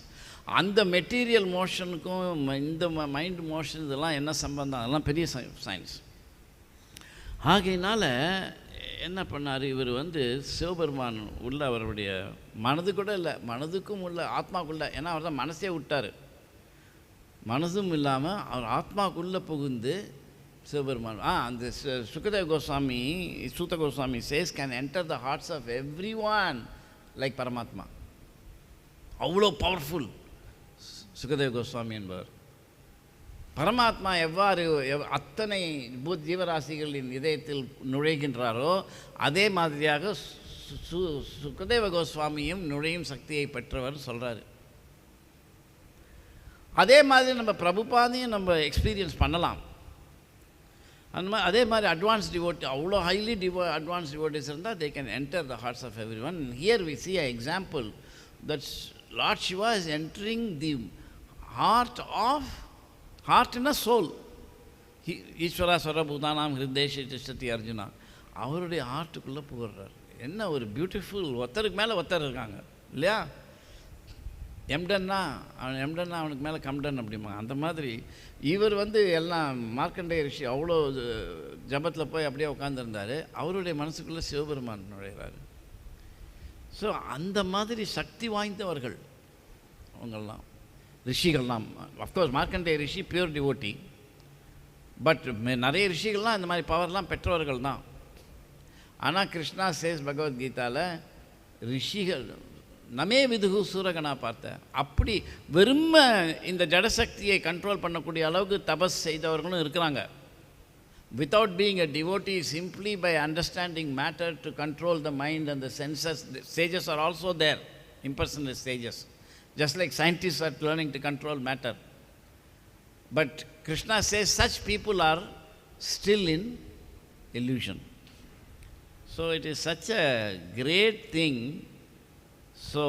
அந்த மெட்டீரியல் மோஷனுக்கும் இந்த மைண்ட் மோஷன் இதெல்லாம் என்ன சம்பந்தம்? அதெல்லாம் பெரிய சயின்ஸ். ஆகையினால என்ன பண்ணார் இவர்? சிவபெருமான் உள்ள அவருடைய மனது கூட இல்லை, மனதுக்கும் உள்ள ஆத்மாக்குள்ள, ஏன்னா அவர் தான் மனசே விட்டார். மனதும் இல்லாமல் அவர் ஆத்மாக்குள்ளே புகுந்து சிவபெருமான் அந்த Sūta Gosvāmī, Sūta Gosvāmī says can enter the hearts of everyone like Paramatma. அவ்வளோ பவர்ஃபுல் Sūta Gosvāmī என்பவர். பரமாத்மா எவ்வாறு அத்தனை ஜீவராசிகளின் இதயத்தில் நுழைகின்றாரோ அதே மாதிரியாக சுகதேவ கோஸ்வாமியும் நுழையும் சக்தியை பெற்றவர் சொல்கிறாரு. அதே மாதிரி நம்ம பிரபுபாதையும் நம்ம எக்ஸ்பீரியன்ஸ் பண்ணலாம். அந்த மாதிரி அதே மாதிரி அட்வான்ஸ் டிவோட்டி, அவ்வளோ ஹைலி அட்வான்ஸ் டிவோட்டிஸ் இருந்தால் they can enter the hearts of every one. Here we see a example that lord Shiva is entering the heart in a soul. ஈஸ்வரா சர்வபூதானாம் ஹிருதேஷ திஷ்டதி அர்ஜுனா. அவருடைய ஹார்ட்டுக்குள்ளே புகழ்றார். என்ன ஒரு பியூட்டிஃபுல். ஒருத்தருக்கு மேலே ஒருத்தர் இருக்காங்க இல்லையா? எம்டன்னா அவனுக்கு மேலே கம்டன் அப்படிமா. அந்த மாதிரி இவர் எல்லாம் மார்க்கண்டேய ரிஷி அவ்வளோ ஜபத்தில் போய் அப்படியே உட்காந்துருந்தார். அவருடைய மனசுக்குள்ளே சிவபெருமான் நுழைகிறாரு. ஸோ அந்த மாதிரி சக்தி வாய்ந்தவர்கள் அவங்கெல்லாம் ரிஷிகள்லாம். Of course Markandeya Rishi pure devotee. But நிறைய ரிஷிகள்லாம் இந்த மாதிரி பவர்லாம் பெற்றவர்கள் தான். ஆனால் கிருஷ்ணா சேஸ் பகவத்கீதாவில் ரிஷிகள் நமே விதுகு சூரகனா பார்த்தேன். அப்படி வெறும இந்த ஜடசக்தியை கண்ட்ரோல் பண்ணக்கூடிய அளவுக்கு தபஸ் செய்தவர்களும் இருக்கிறாங்க. Without being a devotee, simply by understanding matter to control the mind and the senses. Sages are also there, impersonalist sages, just like scientists are learning to control matter. But Krishna says such people are still in illusion. So it is such a great thing. So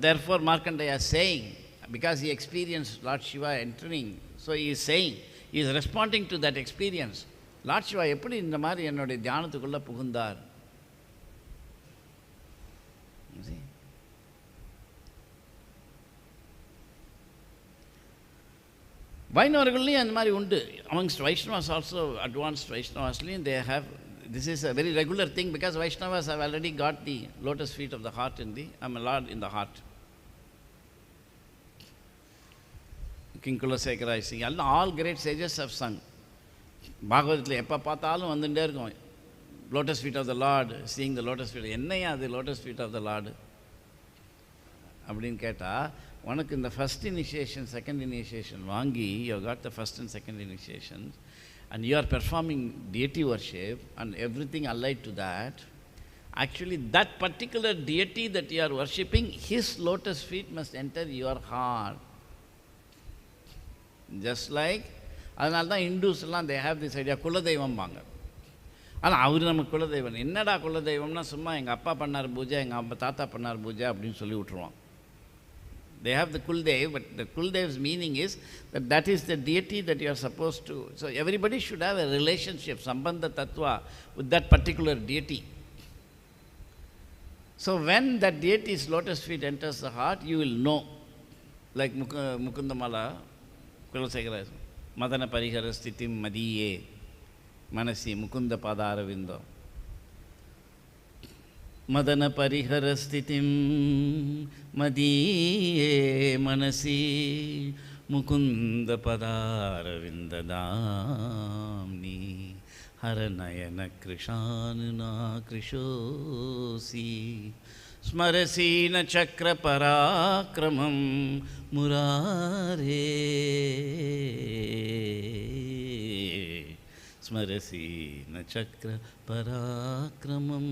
therefore Mārkaṇḍeya is saying, because he experienced Lord Śiva entering, so he is saying, he is responding to that experience. Lord Śiva எப்படி இந்த மாதிரி என்னுடைய தியானத்துக்குள்ளே புகுந்தார்? வைணவர்கள்லையும் அந்த மாதிரி உண்டு. amongst Vaishnavas also, advanced Vaishnavasலையும் they have This is a very regular thing because Vaishnavas have already got the lotus feet of the heart in the, Lord in the heart. King Kulasekara is singing. All great sages have sung. Bhagavathil eppa paathalum vandunde irukum. Lotus feet of the Lord, seeing the lotus feet. Ennaya the lotus feet of the Lord? Abdin keta, unak in the first initiation, second initiation, vangi, you have got the first and second initiations, and you are performing deity worship and everything allied to that. Actually, that particular deity that you are worshipping, his lotus feet must enter your heart. Just like, அதனால தான் Hindus எல்லாம் they have this idea, குலதெய்வம் வாங்க. ஆனால் அவர் நம்ம குலதெய்வம் என்னடா குலதெய்வம்னா சும்மா எங்கள் அப்பா பண்ணார் பூஜை, எங்கள் அப்பா தாத்தா பண்ணார் பூஜை அப்படின்னு சொல்லி விட்டுருவோம். They have the Kuldev, but the Kuldev's meaning is that that is the deity that you are supposed to. So everybody should have a relationship, Sambandha Tattva, with that particular deity. So when that deity's lotus feet enters the heart, you will know. Like Mukundamala, Kulasekara, Madana Parihara Sthitim Madiye, Manasi, Mukunda Padaravindo. Madana Parihara Sthitim Madiye Manasi Mukunda Padaravindadamni Haranayana Krishanuna Krishosi Smarasina Chakra Parakramam Murare Smarasina Chakra Parakramam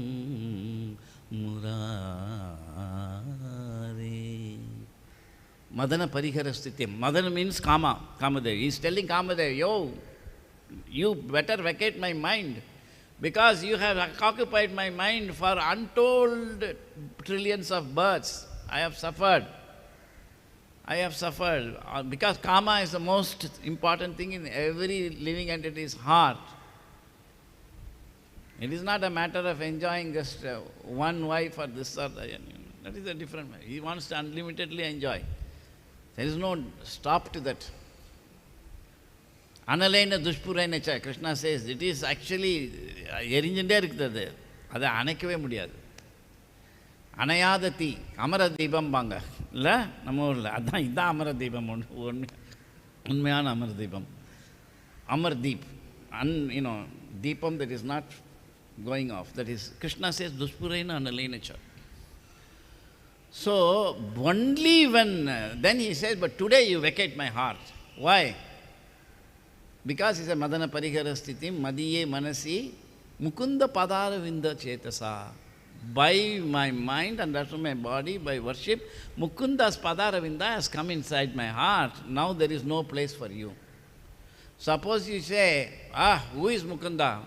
Murare. Madana Parihara Sthitim. Madana means Kama, Kamadev. He is telling Kamadev, yo, you better vacate my mind because you have occupied my mind for untold trillions of births. I have suffered. Because Kama is the most important thing in every living entity's heart. It is not a matter of enjoying just one wife or this or that. That is a different matter. He wants to unlimitedly enjoy. There is no stop to that. Analaina dushpuraina cha, Krishna says, it is actually erinjinde irukkudu. Adu anaikave mudiyadu. Anayada thi, amara deepam banga. Illa, namma urla. Adha idha amara deepam onnu. Unmayana amara deepam. Amar deep. Deepam that is not going off. That is, Krishna says, dushpuraina analaina cha. So, only when, then he says, but today you vacate my heart. Why? Because he said, Madana Parihara Sthitim, Madiye Manasi, Mukunda Padaravinda Chetasa. By my mind and also my body, by worship, Mukunda's Padaravinda has come inside my heart. Now there is no place for you. Suppose you say, who is Mukunda?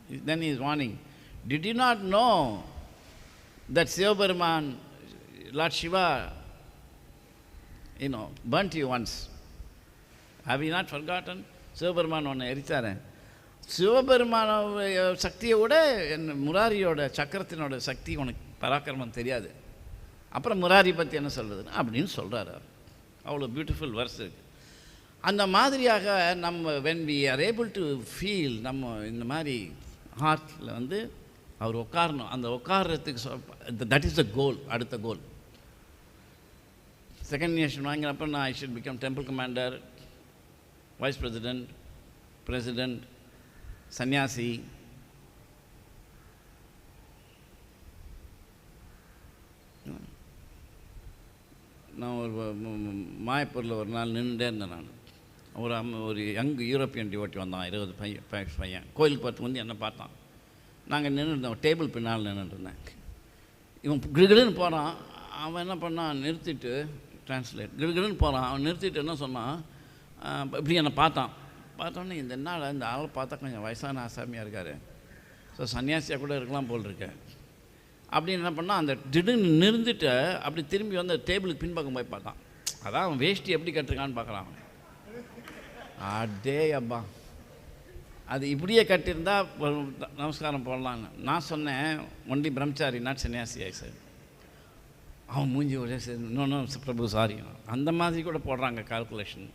Then he is warning. Did you not know that Sivaparman, Lord Śiva, burnt you once? Have you not forgotten? Sivaparman ஒன்று எரித்தாரு. சிவபெருமான சக்தியை விட முராரியோட சக்கரத்தினோட சக்தி உனக்கு பராக்கிரமம் தெரியாது. அப்புறம் முராரி பற்றி என்ன சொல்கிறது அப்படின்னு சொல்கிறாரு. அவ்வளோ பியூட்டிஃபுல் வேர்ஸ் இருக்குது. அந்த மாதிரியாக நம்ம when we are able to feel, நம்ம இந்த மாதிரி ஹார்ட்டில் அவர் உட்காரணும். அந்த உட்காரத்துக்கு தட் இஸ் த கோல். அடுத்த கோல் செகண்ட் நேஷன் வாங்கினப்போ நான் I should become temple commander, vice president, president, சன்னியாசி. நான் மாயப்பூரில் ஒரு நாள் நின்றுட்டே இருந்தேன். நான் ஒரு யங் யூரோப்பியன் டிவோட்டி வந்தான், 20 பையன். கோயிலுக்கு பார்த்து என்னை பார்த்தான். நாங்கள் நின்றுருந்தோம், டேபிள் பின்னால் நின்றுருந்தேன். இவன் கிடுகிடுன்னு போகிறான். அவன் என்ன பண்ணான், நிறுத்திட்டு டிரான்ஸ்லேட் கிடுகிடுன்னு போகிறான். அவன் நிறுத்திட்டு என்ன சொன்னான், இப்படி என்னை பார்த்தோன்னே இந்த நாள் இந்த ஆளை பார்த்தா கொஞ்சம் வயசான ஆசாமியாக இருக்கார், ஸோ சன்னியாசியாக கூட இருக்கலாம் போல் இருக்கு அப்படின்னு என்ன பண்ணால், அந்த திடீர்னு நிறுந்துட்டு அப்படி திரும்பி வந்து டேபிளுக்கு பின்பக்கம் போய் பார்த்தான். அதான் அவன் வேஷ்டி எப்படி கட்டிருக்கான்னு பார்க்குறான். அடே அப்பா, அது இப்படியே கட்டியிருந்தா நமஸ்காரம் போடலான்னு நான் சொன்னேன். ஒன்லி பிரம்மச்சாரி, நாட் சன்னியாசி ஆய் சார். அவன் மூஞ்சி ஒரே சார், இன்னொன்று பிரபு சாரி, அந்த மாதிரி கூட போடுறாங்க கால்குலேஷன்.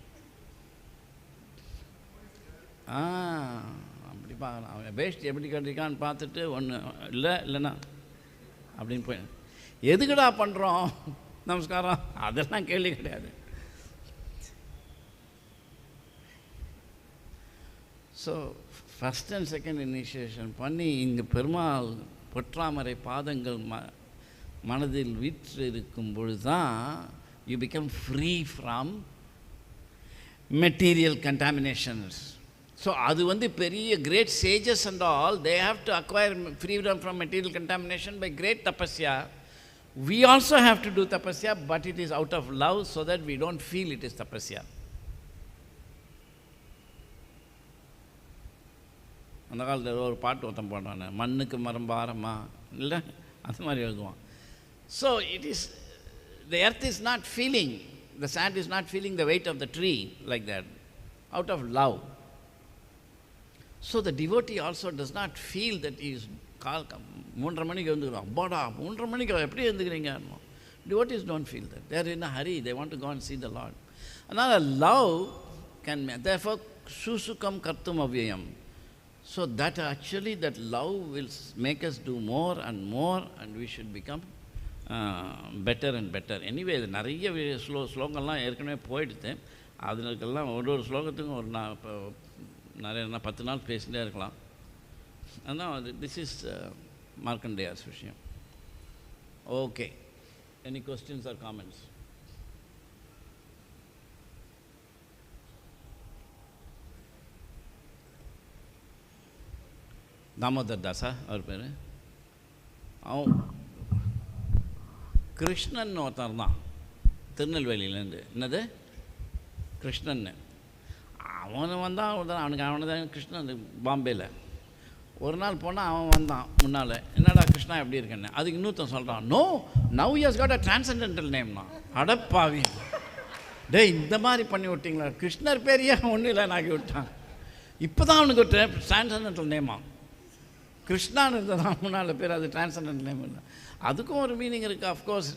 அப்படி பார்க்கலாம். அவன் வேஸ்ட் எப்படி கட்டிருக்கான்னு பார்த்துட்டு ஒன்று இல்லைன்னா அப்படின்னு போய் எதுக்குடா பண்ணுறோம் நமஸ்காரம் அதெல்லாம் கேள்வி கிடையாது. So first and second initiation பண்ணி இங்கே பெருமாள் பொற்றாமரை பாதங்கள் மனதில் வீற்று இருக்கும் பொழுது தான் you become free from material contaminations. So அது வந்து பெரிய great sages and all they have to acquire freedom from material contamination by great tapasya. We also have to do tapasya, but it is out of love so that we don't feel it is tapasya. அந்த காலத்தில் ஒரு பாட்டு ஒருத்தன் பாடுவானே, மண்ணுக்கு மரம்பாரமா இல்லை அது மாதிரி எழுதுவான். So it is the earth is not feeling, the sand is not feeling the weight of the tree like that, out of love. So the devotee also does not feel that he is 3:30 மணிக்கு எழுந்துக்கிறோம், அப்பாடா 3:30 மணிக்கு எப்படி எழுந்துக்கிறீங்க. Devotees don't feel that. They are in a hurry, they want to go and see the Lord. Another love can, therefore susukam kartum avyayam. So that actually that love will make us do more and more and we should become better and better. Anyway, நிறைய ஸ்லோகம்லாம் ஏற்கனவே போயிடுது. அதுக்கெல்லாம் ஒரு ஸ்லோகத்துக்கும் ஒரு நிறைய 10 நாள் பேசிகிட்டே இருக்கலாம். அதான் திஸ் இஸ் Mārkaṇḍeya's விஷயம். Okay, any questions or comments? Damodar தாஸா அவர் பேர். அவன் கிருஷ்ணன் ஒருத்தர் தான் திருநெல்வேலியிலேருந்து. என்னது கிருஷ்ணன்னு அவனுக்கு தான் கிருஷ்ணன் பாம்பேயில். ஒரு நாள் போனால் அவன் வந்தான் முன்னால், என்னடா கிருஷ்ணா எப்படி இருக்கேன்னு. அதுக்கு இன்னொருத்தன் சொல்கிறான், no now you has got a transcendental நேம்னா. அடப்பாவி டே இந்த மாதிரி பண்ணி விட்டிங்களா, கிருஷ்ணர் பேரையே ஒன்றும் இல்லை நாக்கி விட்டான். இப்போ தான் அவனுக்கு ஒரு டிரான்சென்டென்டல் நேமா. கிருஷ்ணான்னு இருந்ததான் முன்னால் பேர், அது டிரான்சென்டென்டல் நேம் இல்லை. அதுக்கும் ஒரு மீனிங் இருக்குது. Of course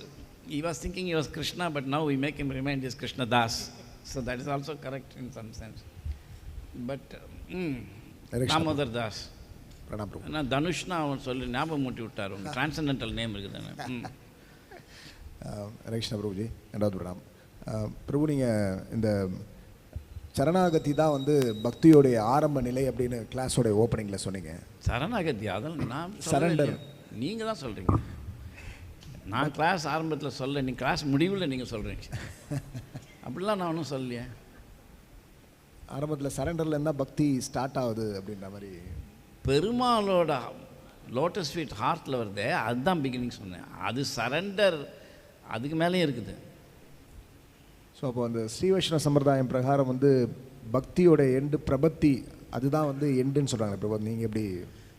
he was thinking he was Krishna, but now we make him remind he is Krishna Das. So that is also correct in some sense. But Damodar Das. ஆனால் தனுஷ்னா அவன் சொல்லி ஞாபகம் மூட்டி விட்டார். உங்கள் டிரான்சென்டென்டல் நேம் இருக்குதுன்னு. கிருஷ்ண பிரபுஜி, ரெண்டாவது பிரணாம். பிரபு, நீங்கள் இந்த சரணாகதி தான் வந்து பக்தியோடைய ஆரம்ப நிலை அப்படின்னு கிளாஸோடைய ஓப்பனிங்கில் சொன்னீங்க. சரணாகதி அதெல்லாம் நான் சரண்டர் நீங்கள் தான் சொல்கிறீங்க. நான் கிளாஸ் ஆரம்பத்தில் சொல்ல, நீங்கள் கிளாஸ் முடிவில் நீங்கள் சொல்கிறீங்க. அப்படிலாம் நான் ஒன்றும் சொல்லலையே. ஆரம்பத்தில் சரண்டரில் இருந்தால் பக்தி ஸ்டார்ட் ஆகுது அப்படின்ற மாதிரி. பெருமாளோட லோட்டஸ் ஃபீட் ஹார்ட்டில் வருதே, அதுதான் பிகினிங் சொன்னேன். அது சரண்டர், அதுக்கு மேலேயும் இருக்குது. ஸோ அப்போ அந்த ஸ்ரீ வைஷ்ணவ சம்பிரதாயம் பிரகாரம் வந்து பக்தியோட எண்டு பிரபத்தி, அதுதான் வந்து எண்டுன்னு சொல்கிறாங்க. பிரபத்தி நீங்கள் எப்படி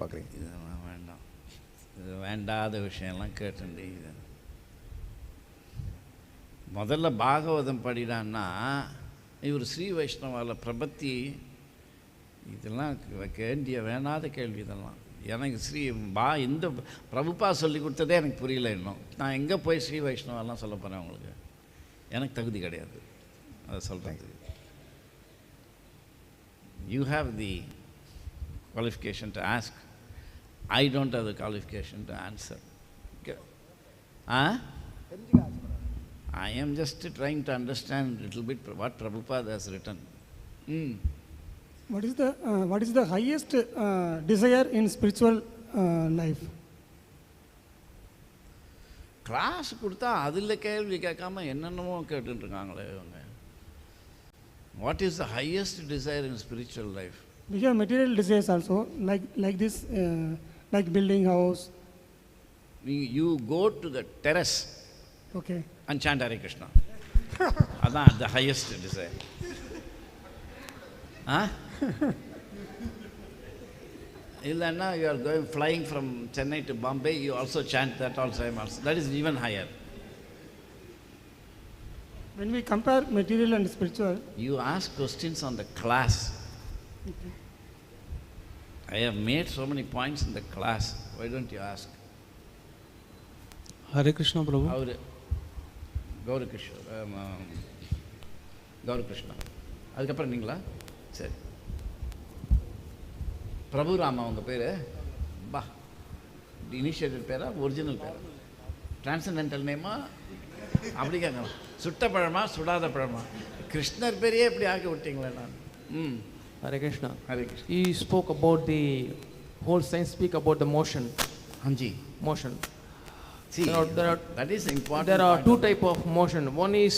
பார்க்குறீங்க? இதெல்லாம் வேண்டாம், இது வேண்டாத விஷயம்லாம் கேட்டு. முதல்ல பாகவதம் படிடான்னா இவர் ஸ்ரீ வைஷ்ணவாவில் பிரபத்தி, இதெல்லாம் வேண்டிய வேணாத கேள்வி. இதெல்லாம் எனக்கு இந்த பிரபுப்பா சொல்லி கொடுத்ததே எனக்கு புரியல. இன்னும் நான் எங்கே போய் ஸ்ரீ வைஷ்ணவெல்லாம் சொல்ல போகிறேன் உங்களுக்கு? எனக்கு தகுதி கிடையாது அதை சொல்கிறேன். You have the qualification to ask. I don't have the qualification to answer. I am just trying to understand a little bit what Prabhupada has written. What is the highest desire in spiritual life? Class கொடுத்தா அதில் கேள்வி கேட்காம என்னென்னமோ கேட்டுருக்காங்களே இவங்க. What is the highest desire in spiritual life? We have material desires also, like this, like building house. You go to the terrace. Okay. And chant Hare Krishna. That's the highest desire. Illana, you are going flying from Chennai to Bombay, you also chant that also. That is even higher. When we compare material and spiritual, you ask questions on the class. Okay. I have made so many points in the class. Why don't you ask? Hare Krishna, Prabhu. Gauri Krishna. அதுக்கப்புறம் நீங்களா? சரி. பிரபுராமா உங்கள் பேர் பா initiated பேரா original பேரா transcendental நேமா அப்படி கேட்கலாம். சுட்ட பழமா சுடாத பழமா கிருஷ்ணர் பேரையே எப்படி ஆக்கி விட்டீங்களே நான். Hare Krishna. Hare Krishna. He spoke about the whole science speak about the motion. Hanji. Motion. See, that is important. There are two type of motion. One is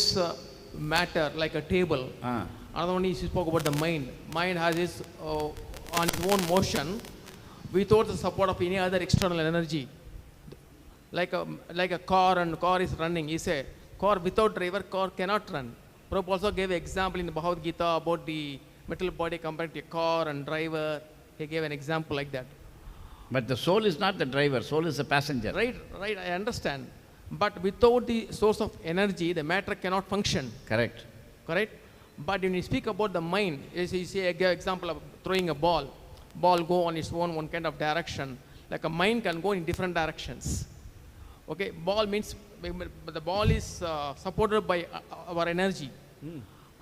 matter like a table. Another one is he spoke about the mind. Mind has its on its own motion without the support of any other external energy. Like a car, and car is running. He said car without driver car cannot run. Prabhupada also gave example in the Bhagavad Gita about the metal body compared to a car and driver. He gave an example like that. But the soul is not the driver, soul is the passenger. Right, I understand. But without the source of energy, the matter cannot function. Correct. But when you speak about the mind, as you say, I gave example of throwing a ball. Ball go on its own one kind of direction. Like a mind can go in different directions. Okay, ball means the ball is supported by our energy.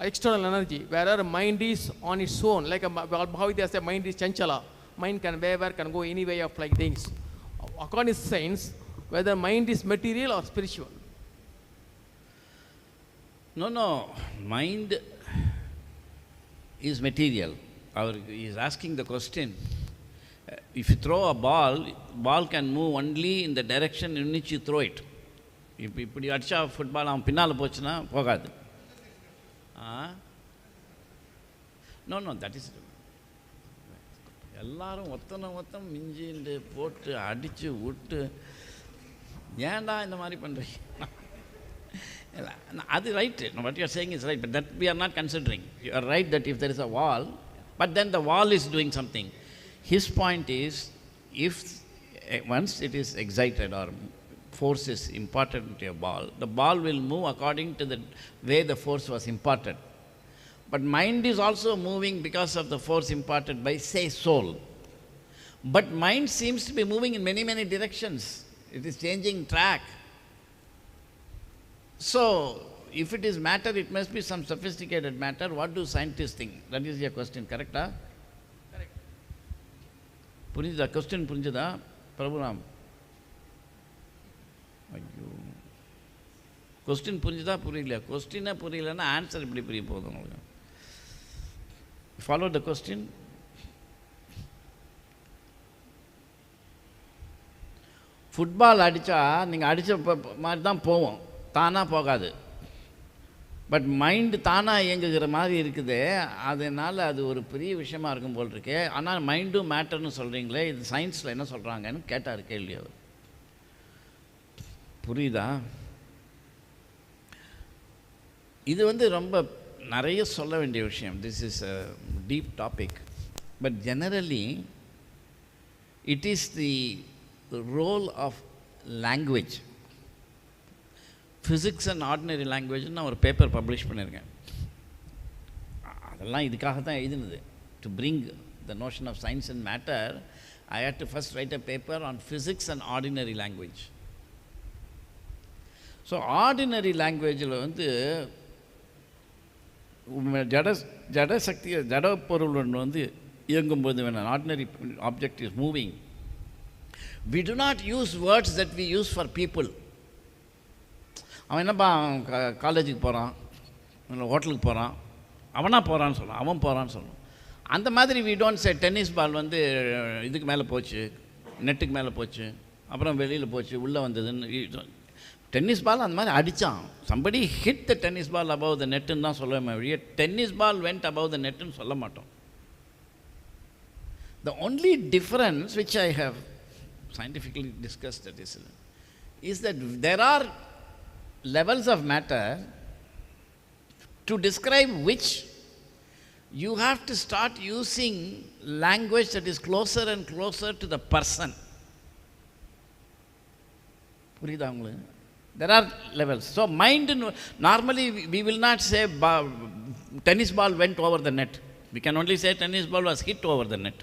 External energy, whereas mind is on its own, like how they say mind is chanchala, mind can waver, can go any way of like things. According to science, whether mind is material or spiritual. No, mind is material. He is asking the question, if you throw a ball can move only in the direction in which you throw it. இப்படி அடிச்சா football அவன் பின்னால் போச்சுன்னா போகாது. Know that is எல்லாரும் ஒத்தனை மிஞ்சிண்டு போட்டு அடித்து விட்டு ஏன்டா இந்த மாதிரி பண்ணுறீங்க? அது right, what you are saying is right, but that we are not considering. You are right that if there is a wall, but then the wall is doing something. His point is, if once it is excited or force is imparted into a ball, the ball will move according to the way the force was imparted. But mind is also moving because of the force imparted by, say, soul. But mind seems to be moving in many directions. It is changing track. So, if it is matter, it must be some sophisticated matter. What do scientists think? That is your question, correct? Correct. புரிஞ்சுதா? Question புரிஞ்சுதா பிரபுராம்? ஐயோ, question புரிஞ்சுதா புரியலையா? கொஸ்டினே புரியலன்னா answer இப்படி புரிய போகுது உங்களுக்கு. Follow the question. ஃபுட்பால் அடித்தா நீங்கள் அடித்த மாதிரி தான் போவோம், தானாக போகாது. பட் மைண்டு தானாக இயங்குகிற மாதிரி இருக்குது. அதனால் அது ஒரு பெரிய விஷயமா இருக்கும் போல் இருக்கு. ஆனால் மைண்டும் மேட்டர்னு சொல்கிறீங்களே, இது சயின்ஸில் என்ன சொல்கிறாங்கன்னு கேட்டார் கேள்வி அவர். புரியுதா? இது ரொம்ப நிறைய சொல்ல வேண்டிய விஷயம். This is a deep topic. But generally it is the role of language. Physics and ordinary லாங்குவேஜ்னு நான் ஒரு பேப்பர் பப்ளிஷ் பண்ணியிருக்கேன். அதெல்லாம் இதுக்காக தான் எழுதினது. To bring the notion of science and matter, I had to first write a paper on physics and ordinary language. So ordinary லாங்குவேஜில் ஜட சக்தி, ஜட பொருள் ஒன்று இயங்கும்போது, when an ordinary object is moving, we do not use words that we use for people. அவன் என்னப்பா காலேஜுக்கு போகிறான், ஹோட்டலுக்கு போகிறான், அவனா போகிறான்னு சொல்லணும், அவன் போகிறான்னு சொல்லணும். அந்த மாதிரி we don't say tennis ball இதுக்கு மேலே போச்சு, நெட்டுக்கு மேலே போச்சு, அப்புறம் வெளியில் போச்சு, உள்ளே வந்ததுன்னு. டென்னிஸ் பால் அந்த மாதிரி அடித்தான், somebody hit the tennis ball above the netன்னு தான் சொல்லுவேன் வழியே, tennis ball went above the netன்னு சொல்ல மாட்டோம். The only difference which I have scientifically discussed is that there are levels of matter to describe which you have to start using language that is closer and closer to the person. புரியுதா உங்களுக்கு? There are levels. So mind, normally we will not say tennis ball went over the net. We can only say tennis ball was hit over the net.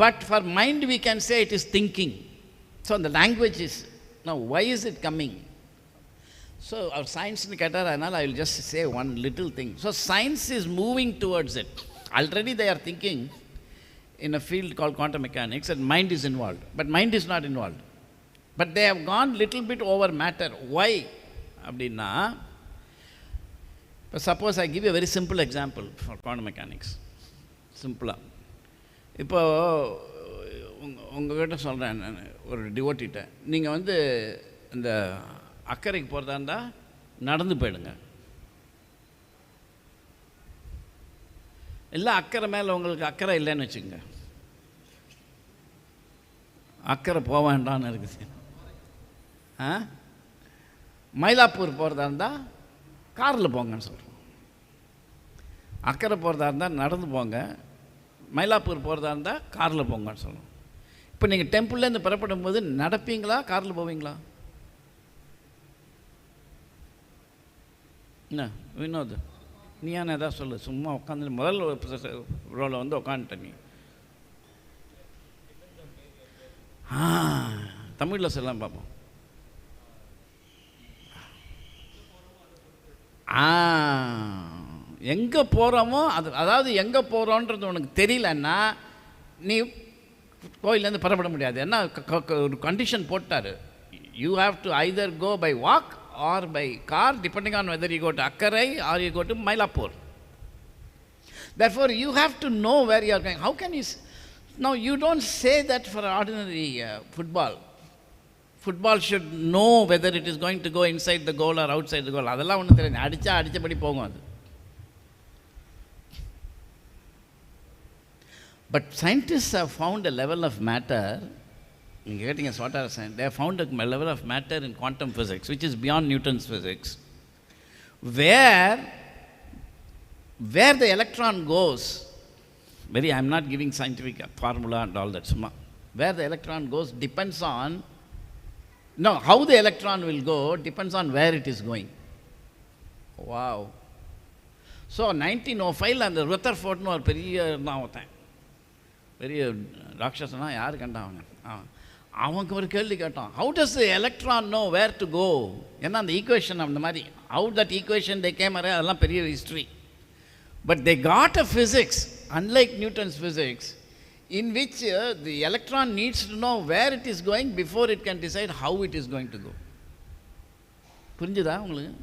But for mind we can say it is thinking. So the language is, now why is it coming? So our science in Qatar, I will just say one little thing. So science is moving towards it. Already they are thinking, in a field called quantum mechanics, and mind is involved. But mind is not involved. But they have gone little bit over matter. Why? Abdina. Suppose I give you a very simple example for quantum mechanics. Simple. இப்போ உங்ககிட்ட சொல்கிறேன், ஒரு டிவோட்டிட்ட, நீங்கள் வந்து இந்த அக்கறைக்கு போகிறதா இருந்தால் நடந்து போயிடுங்க. இல்லை அக்கறை மேலே உங்களுக்கு அக்கறை இல்லைன்னு வச்சுக்கோங்க, அக்கறை போக வேண்டாம்னு இருக்குது. மயிலாப்பூர் போகிறதா இருந்தால் காரில் போங்கன்னு சொல்கிறோம். அக்கறை போகிறதா இருந்தால் நடந்து போங்க, மயிலாப்பூர் போகிறதா இருந்தால் காரில் போங்கன்னு சொல்லணும். இப்போ நீங்கள் டெம்பிள்லேருந்து புறப்படும் போது நடப்பீங்களா, காரில் போவீங்களா? என்ன வினோத், நீ ஏன் எதாவது சொல்லு. சும்மா உட்காந்து முதல் ரோவில் வந்து உட்காந்துட்ட நீ. தமிழில் சொல்லலாம் பார்ப்போம். எங்கே போகிறோமோ அது, அதாவது எங்கே போகிறோன்றது உனக்கு தெரியலன்னா நீ கோயிலேருந்து புறப்பட முடியாது. ஏன்னா ஒரு கண்டிஷன் போட்டார், you have to either go by walk or by car, depending on whether you go to Akkarai or you go to Mylapore. Therefore you have to know where you are going. How can you now, you don't say that for ordinary football. Football should know whether it is going to go inside the goal or outside the goal. அதெல்லாம் ஒன்றும் தெரியாது, அடித்தபடி போகும் அது. But scientists have found a level of matter, you're getting a sort of science, they have found a level of matter in quantum physics, which is beyond Newton's physics, where the electron goes, I'm not giving scientific formula and all that, where the electron goes depends on, no, how the electron will go depends on where it is going. Wow. So 1905 அந்த ருதர்ஃபோர்ட்னு ஒரு பெரிய நான் ஒருத்தன், பெரிய ராட்சசனா யார் கண்டாங்க, அவனுக்கு ஒரு கேள்வி கேட்டான், how does the electron know where to go? ஏன்னா அந்த ஈக்குவேஷன் அந்த மாதிரி, how that equation they came array, அதெல்லாம் பெரிய history. But they got a physics, unlike Newton's physics, in which the electron needs to know where it is going before it can decide how it is going to go. புரிஞ்சுதா உங்களுக்கு?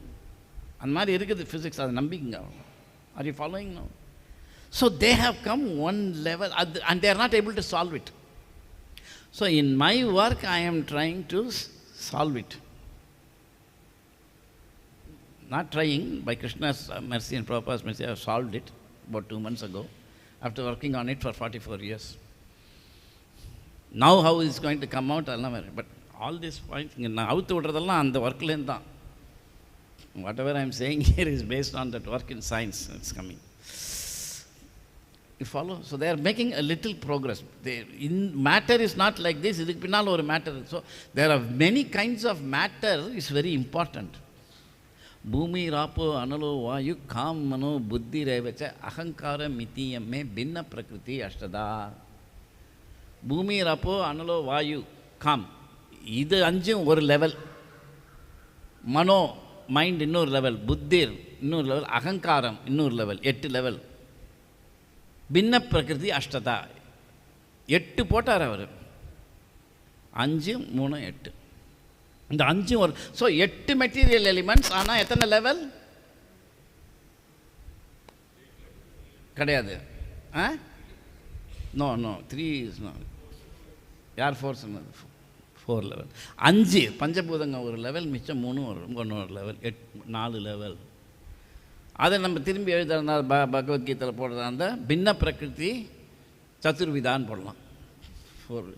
அந்த மாதிரி இருக்குது physics, அதை நம்பிங்க. Are you following now? So they have come one level and they are not able to solve it. So in my work I am trying to solve it. Not trying, by Krishna's mercy and Prabhupada's mercy, I have solved it about 2 months ago, after working on it for 44 years. Now how it's going to come out, but all these points, whatever I am saying here is based on that work in science, it's coming. You follow? So they are making a little progress. Matter is not like this, matter. So there are many kinds of matter, is very important. भूमि रापो अनलो वायु काम मनो बुद्धि रेवच अहंकार मितीय में भिन्न प्रकृति अष्टदा. भूमि रापो अनलो वायु काम, இது அஞ்சும் ஒரு லெவல், மனோ மைண்ட் இன்னொரு லெவல், புத்திர் இன்னொரு லெவல், அகங்காரம் இன்னொரு லெவல், 8 லெவல். பின்ன பிரகிருதி அஷ்டதா, 8 போட்டார் அவர், 5 3 8. இந்த 5 ஒரு, ஸோ 8 மெட்டீரியல் எலிமெண்ட்ஸ். ஆனால் எத்தனை லெவல் கிடையாது? No 3 is no. Air force 4 level. 5 பஞ்சபூதங்க ஒரு லெவல், மிச்சம் 3 ஒரு லெவல், 4 லெவல். அதை நம்ம திரும்பி எழுதுறதா பகவத்கீதையில் போடுறதா இருந்தால் பின்ன பிரகிருதி சதுர்விதான்னு போடலாம், 4.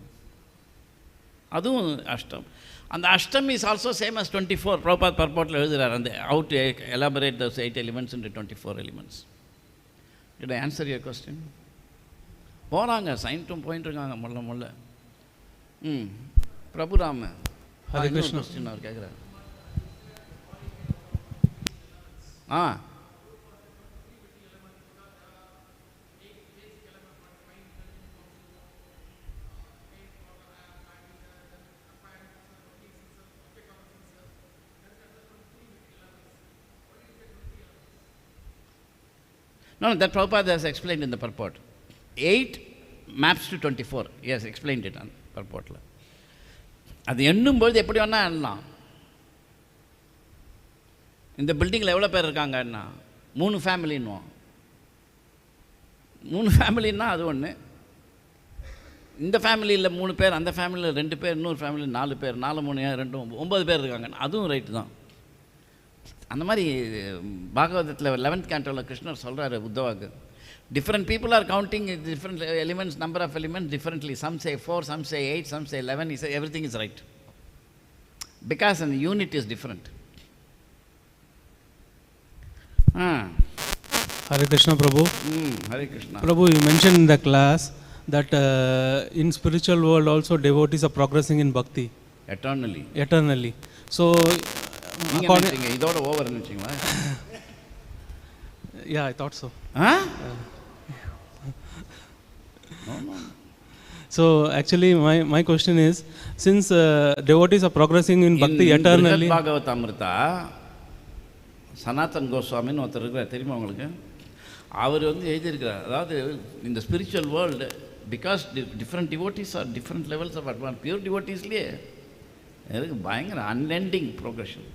அதுவும் அஷ்டம். அந்த அஷ்டம் is also same as 24. Prabhupada purportல எழுதுகிறார், அந்த how to elaborate those 8 elements into 24 elements. Did I answer your question? போகிறாங்க சயின்ட்டும் போயிட்டு இருக்காங்க முள்ள. பிரபுராம ஹரே கிருஷ்ணா கொஸ்டின் அவர் கேட்குறாரு. No, that Prabhupada has explained in the purport. 8 maps to 24. Yes, explained it on purport. அது எண்ணும்போது எப்படி வேணா எண்ணலாம். இந்த பில்டிங்கில் எவ்வளோ பேர் இருக்காங்கன்னா 3 ஃபேமிலின்னுவோம். 3 ஃபேமிலின்னா அது ஒன்று. இந்த ஃபேமிலியில் 3 பேர், அந்த ஃபேமிலியில் 2 பேர், இன்னொரு ஃபேமிலியில் 4 பேர், 4 3 2 9 பேர் இருக்காங்க. அதுவும் ரைட்டு தான். அந்த மாதிரி பாகவதத்தில் 11th cantoல கிருஷ்ணர் சொல்கிறாரு உத்தவாக்கு, different people are counting different elements, number of elements differently. Some say 4, some say 8, some say 11. He says everything is right because the unit is different. Hare Krishna Prabhu. Hare Krishna. Prabhu, you mentioned in the class that in spiritual world also devotees are progressing in bhakti. Eternally. So, இதோட over நினைச்சீங்களா? Yeah, I thought so. No. So actually my question is, since devotees are progressing in bhakti eternally. bhagavatamrita Sanatana Gosvāmīன்னு ஒருத்தர் இருக்கிறார், தெரியுமா உங்களுக்கு? அவர் வந்து எழுதியிருக்கிறார், அதாவது இந்த spiritual world because different devotees are different levels of advance. Pure டிவோட்டீஸ்லேயே எனக்கு பயங்கர unending progression.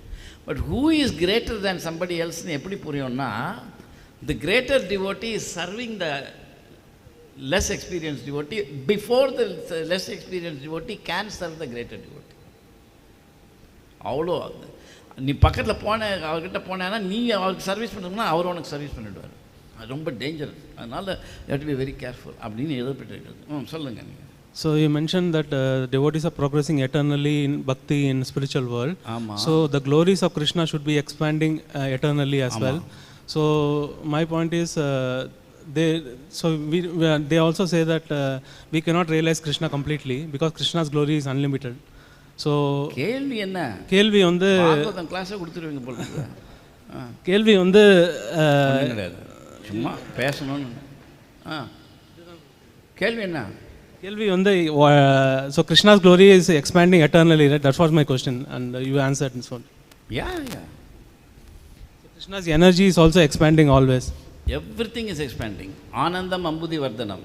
But who is greater than somebody எல்ஸ்ன்னு எப்படி புரியும்னா, the greater devotee is serving the less experienced devotee before the less experienced devotee can serve the greater devotee. அவ்வளோ நீ பக்கத்தில் அவர்கிட்ட போனேன்னா நீ அவருக்கு சர்வீஸ் பண்ணணும்னா அவர் உனக்கு சர்வீஸ் பண்ணிவிடுவார். அது ரொம்ப டேஞ்சரஸ். அதனால் you have to be very careful அப்படின்னு எழுதப்பட்டிருக்கிறது. சொல்லுங்கள் நீங்கள். So you mentioned that devotees are progressing eternally in bhakti in spiritual world. So the glories of Krishna should be expanding eternally as well. So my point is, they also say that we cannot realize Krishna completely because Krishna's glory is unlimited. So கேள்வி என்ன? கேள்வி வந்து கிளாஸே கொடுத்துருவீங்க போல. கேள்வி வந்து சும்மா பேசணும்னு. கேள்வி என்ன? கேள்வி வந்து so Krishna's glory is expanding eternally, right? That was my question and you answered this one. Yeah. Krishna's energy is also expanding always. Everything is expanding. Anandam ambudhi vardhanam.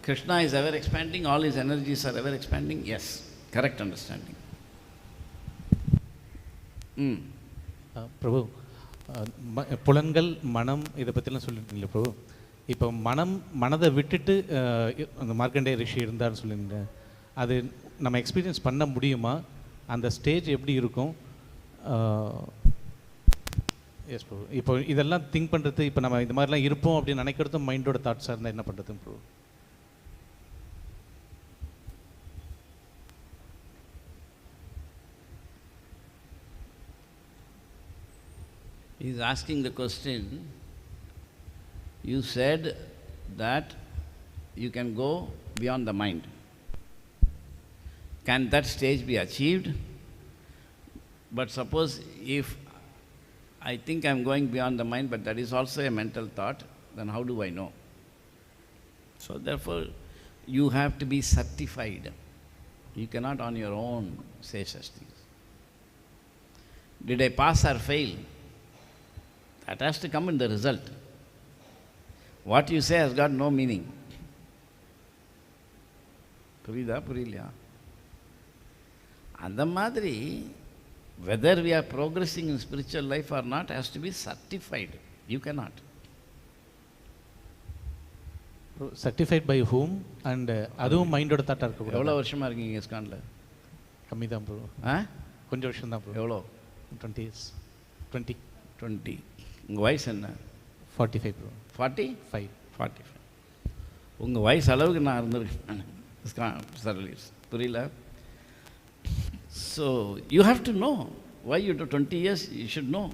Krishna is ever expanding, all his energies are ever expanding. Yes, correct understanding. பிரபு, புலன்கள் மனம் இதை பற்றிலாம் சொல்லியிருந்தீங்களே பிரபு. இப்போ மனதை விட்டுட்டு அந்த மார்க்கண்டேய ரிஷி இருந்தார்னு சொல்லியிருந்தேன். அது நம்ம எக்ஸ்பீரியன்ஸ் பண்ண முடியுமா? அந்த ஸ்டேஜ் எப்படி இருக்கும்? Yes bro. இப்போ இதெல்லாம் திங்க் பண்ணுறது, இப்போ நம்ம இந்த மாதிரிலாம் இருப்போம் அப்படின்னு நினைக்கிறதும் மைண்டோட தாட்ஸாக இருந்தால் என்ன பண்ணுறது bro? He is asking the question, you said that you can go beyond the mind. Can that stage be achieved? But suppose if I think I am going beyond the mind, but that is also a mental thought, then how do I know? So therefore, you have to be certified. You cannot on your own say such things. Did I pass or fail? That has to come in the result. What you say has got no meaning. புரியலையா? அந்த மாதிரி whether we are progressing in spiritual life or not has to be certified. You cannot. Certified by whom? And அதுவும் மைண்டோட தாட்டாக இருக்கு. எவ்வளோ வருஷமாக இருக்கீங்க இஸ்கானில்? கம்மி தான் ப்ரோ. கொஞ்சம் வருஷம் தான் ப்ரோ. எவ்வளோ? 20 years. 20. உங்கள் வயசு என்ன? 45 ப்ரோ. 45. உங்கள் வயசு அளவுக்கு நான் இருந்திருக்கேன் சர்வீஸ். புரியல? So you have to know why you do 20 years. You should know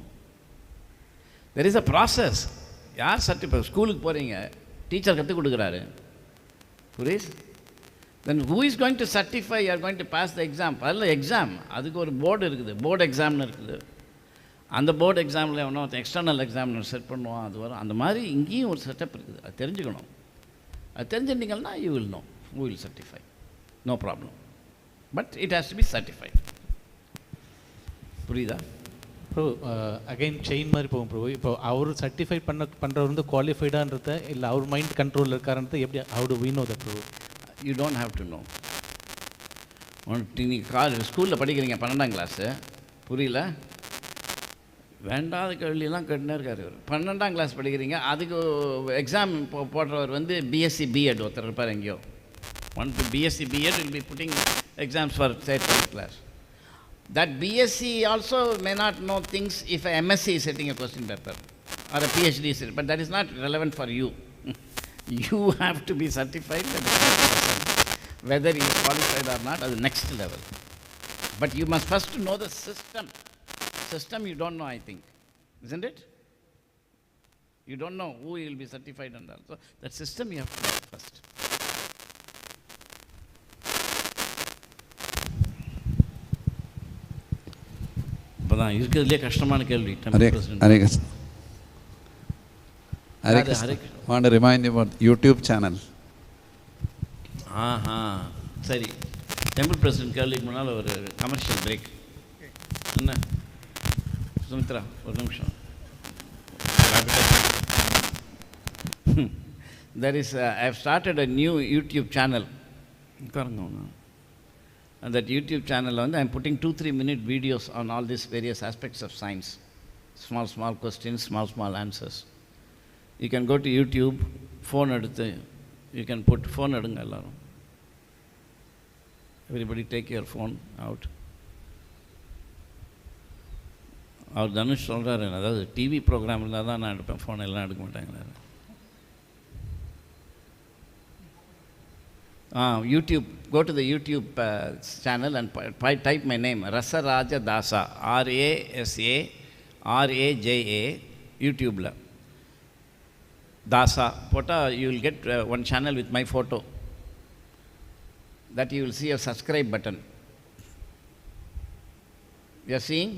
there is a process. யார் சர்டிஃபை? ஸ்கூலுக்கு போகிறீங்க, டீச்சர் கற்றுக் கொடுக்குறாரு, புரியுது? then who is going to certify you are going to pass the exam? அதில் exam, அதுக்கு ஒரு board இருக்குது, போர்டு எக்ஸாம்னு இருக்குது. அந்த போர்டு எக்ஸாமில் ஒன்றும் எக்ஸ்டர்னல் எக்ஸாம் செட் பண்ணுவோம், அது வரும். அந்த மாதிரி இங்கேயும் ஒரு செட்டப் இருக்குது, அது தெரிஞ்சுக்கணும். அது தெரிஞ்சுட்டிங்கன்னா you will know who will certify. No problem. But it has to be certified. புரியுதா? ப்ரோ அகைன் செயின் மாதிரி போகும் ப்ரோ. இப்போ அவர் சர்டிஃபை பண்ணுறவர் வந்து குவாலிஃபைடான்றத இல்லை அவர் மைண்ட் கண்ட்ரோலில் இருக்காருன்றத எப்படி how do we know that bro? You don't have to know. நீங்கள் ஸ்கூலில் படிக்கிறீங்க 12ஆம் கிளாஸு, புரியல, வேண்டாத கேள்வியெல்லாம் கேட்டுனே இருக்காரு. 12ஆம் கிளாஸ் படிக்கிறீங்க, அதுக்கு எக்ஸாம் போடுறவர் வந்து பிஎஸ்சி பிஎட் ஒருத்தர் இருப்பார் எங்கேயோ. One to BSc B.Ed will be putting exams for say 12th class. That BSc also may not know things if a MSc is setting a question paper or a PhD is setting, but that is not relevant for you. You have to be certified that whether he is qualified or not at the next level. But you must first know the system. System you don't know, I think, isn't it? You don't know who will be certified and all. So that system you have to know first. இப்போதான் இருக்கிறதுலே கஷ்டமான கேள்வி. Want to remind you about YouTube channel. சரி, temple president கேள்விக்கு முன்னால் ஒரு commercial break. என்ன சுமித்ரா, ஒரு நிமிஷம். There is I have started a new YouTube channel. And that YouTube channel, I am putting 2-3 minute videos on all these various aspects of science. Small questions, small answers. You can go to YouTube, phone eduthu, you can put phone edunga ellarum. Everybody take your phone out. அவர் தனுஷ் சொல்கிறாரு, அதாவது TV program இருந்தால் தான் நான் எடுப்பேன், phone எல்லாம் எடுக்க மாட்டேங்கிறாரு. YouTube, go to the YouTube channel and type my name, Rasaraja Dasa, RASARAJA, YouTube la. Dasa, pota, you will get one channel with my photo. That you will see a subscribe button. You are seeing?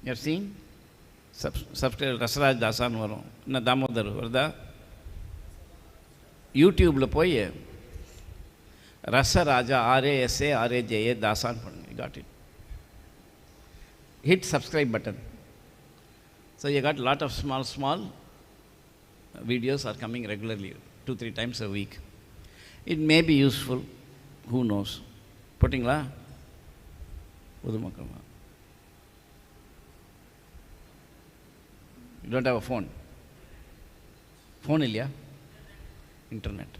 You are seeing? Subscribe Rasaraj Dasan varum. Inna Damodar varudha. YouTube la poi Rasaraja RASARAJA Dasan pannunga. You got it. Hit subscribe button. So you got a lot of small videos are coming regularly, 2-3 times a week. It may be useful, who knows. Pottingla Udumakama. You don't have a phone? Phone இல்லையா? Internet.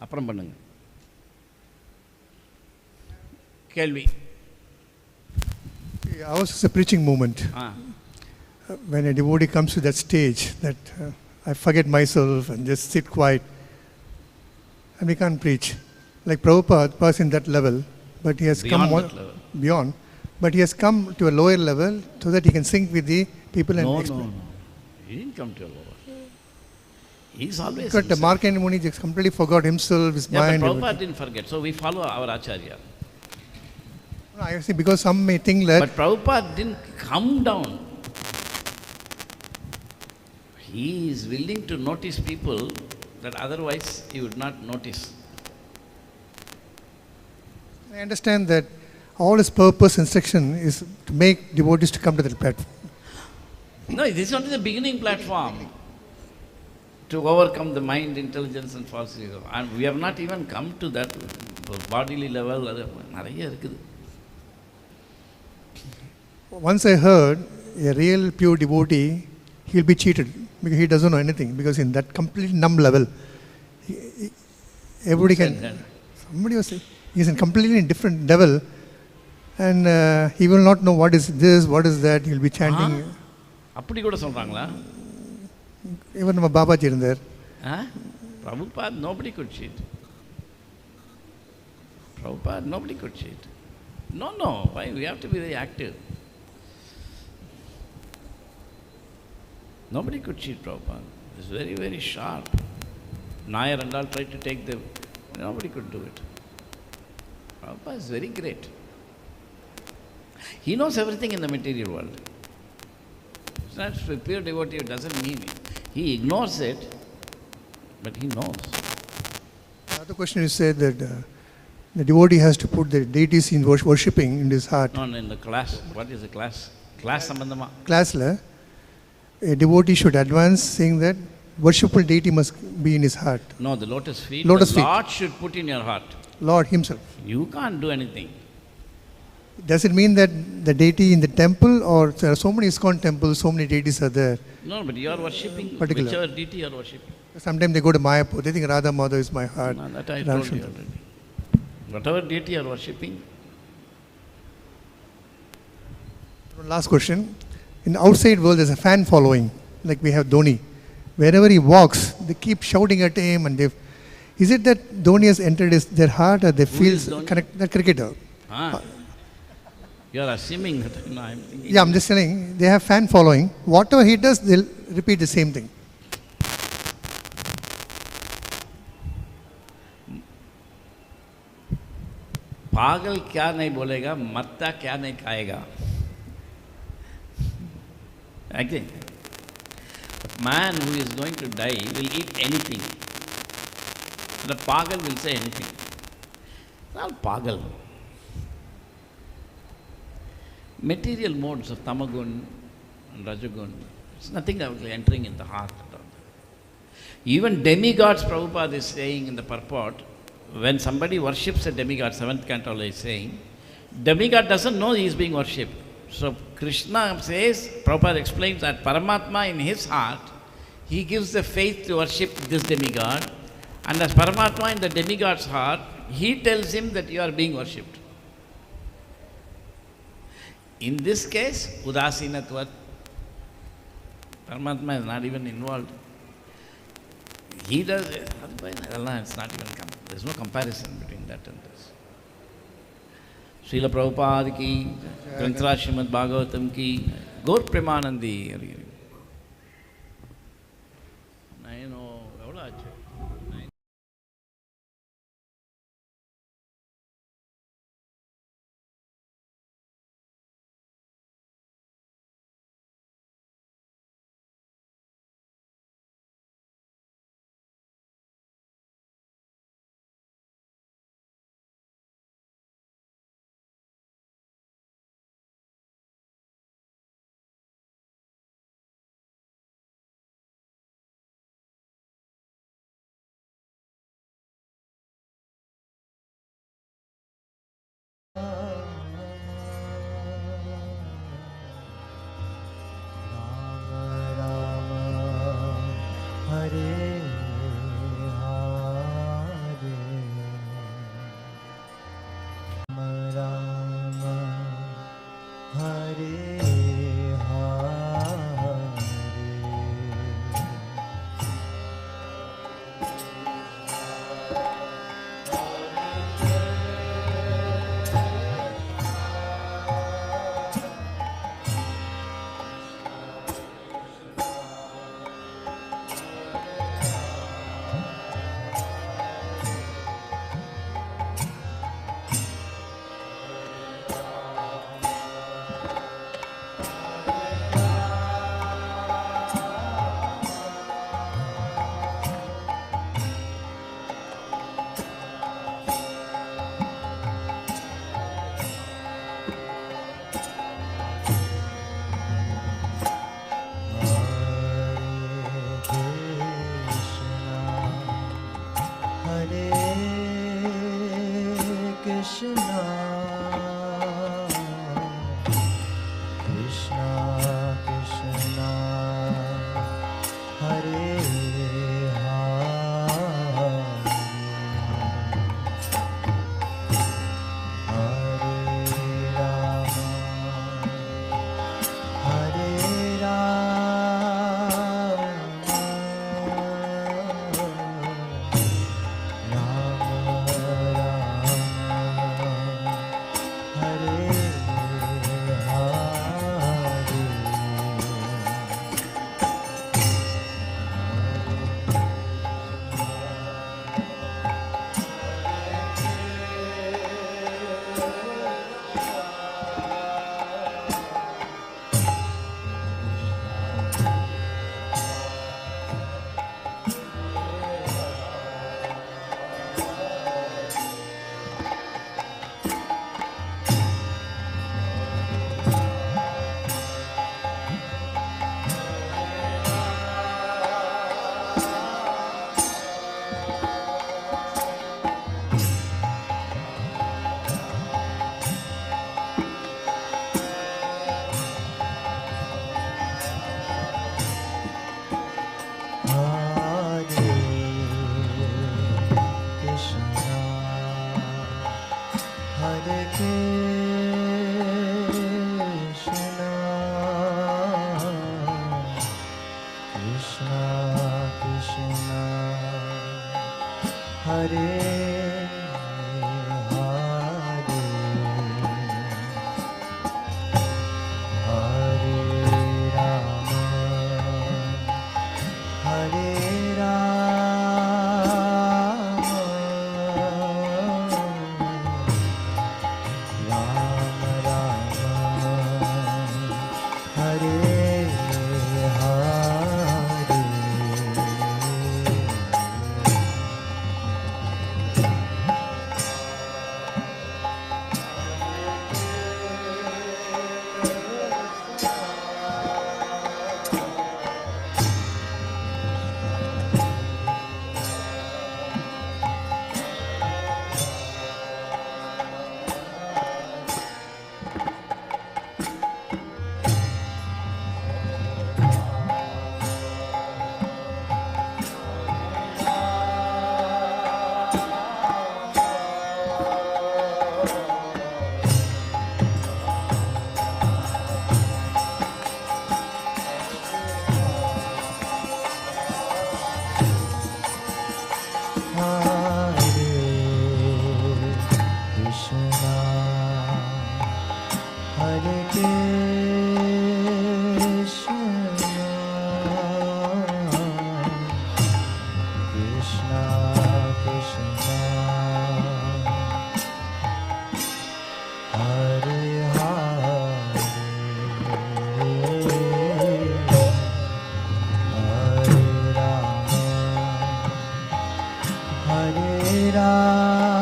அப்புறம் பண்ணுங்க. கேள்வி. Ours is a preaching movement. When a devotee comes to that stage that I forget myself and just sit quiet, and we can't preach. Like Prabhupada was in that level, but he has come beyond. But he has come to a lower level so that he can sync with the people and explain. No. He didn't come to a lower. He's always. But the Mārkaṇḍeya Muni just completely forgot himself, his mind. But Prabhupada didn't forget, so we follow our Acharya. No, I see, because some may think that. But Prabhupada didn't come down. He is willing to notice people that otherwise he would not notice. I understand that all his purpose, instruction is to make devotees to come to that platform. No, this is only the beginning platform to overcome the mind, intelligence and false ego. And we have not even come to that bodily level. Once I heard a real pure devotee, he'll be cheated because he doesn't know anything. Because in that complete numb level, everybody can. Somebody was saying he's in completely different level, and he will not know what is this, what is that. He'll be chanting. அப்படி கூட சொல்றாங்களா? Even நம்ம பாபாஜி இருந்தார். Prabhupada, nobody could cheat. Prabhupada, nobody could cheat. No. Why? We have to be very active. Nobody could cheat Prabhupada. It's very, very sharp. Nayar and all tried to take the. Nobody could do it. Prabhupada is very great. He knows everything in the material world. It's not a pure devotee, it doesn't mean it. He ignores it, but he knows. The other question you said that the devotee has to put the deities in worshipping in his heart. No, in the class. What is the class? Class sambandhama. Classla, a devotee should advance saying that worshipful deity must be in his heart. No, the lotus feet. Lotus the feet. Lord should put in your heart. Lord himself. You can't do anything. Does it mean that the deity in the temple, or there are so many ISKCON temples, so many deities are there? No, but you are worshipping Particular. whichever deity you are worshipping. Sometimes they go to Mayapur, they think Radha Madhav is my heart. No, that I told you already. Whatever deity you are worshipping. One last question. In the outside world, there's a fan following, like we have Dhoni. Wherever he walks, they keep shouting at him, and is it that Dhoni has entered their heart, or they feel connect? That cricketer. You are assuming that. I'm thinking. Yeah, I'm just telling. They have fan following. Whatever he does, they'll repeat the same thing. पागल क्या नहीं बोलेगा, मत्ता क्या नहीं खाएगा. Again, man who is going to die will eat anything. The pagal will say anything. Not pagal. Material modes of tamagun and rajagun, it's nothing actually entering in the heart at all. Even demigods, Prabhupada is saying in the purport, when somebody worships a demigod, 7th canto is saying, demigod doesn't know he is being worshipped. So Krishna says, Prabhupada explains that Paramatma in his heart, he gives the faith to worship this demigod, and as Paramatma in the demigod's heart, he tells him that you are being worshipped. In this case, udasinatvat, Paramatma is not even involved. He does it, otherwise it's not even, there's no comparison between that and this. Srila Prabhupada ki, Granthra Srimad Bhagavatam ki, Gaur Premanandi. Rama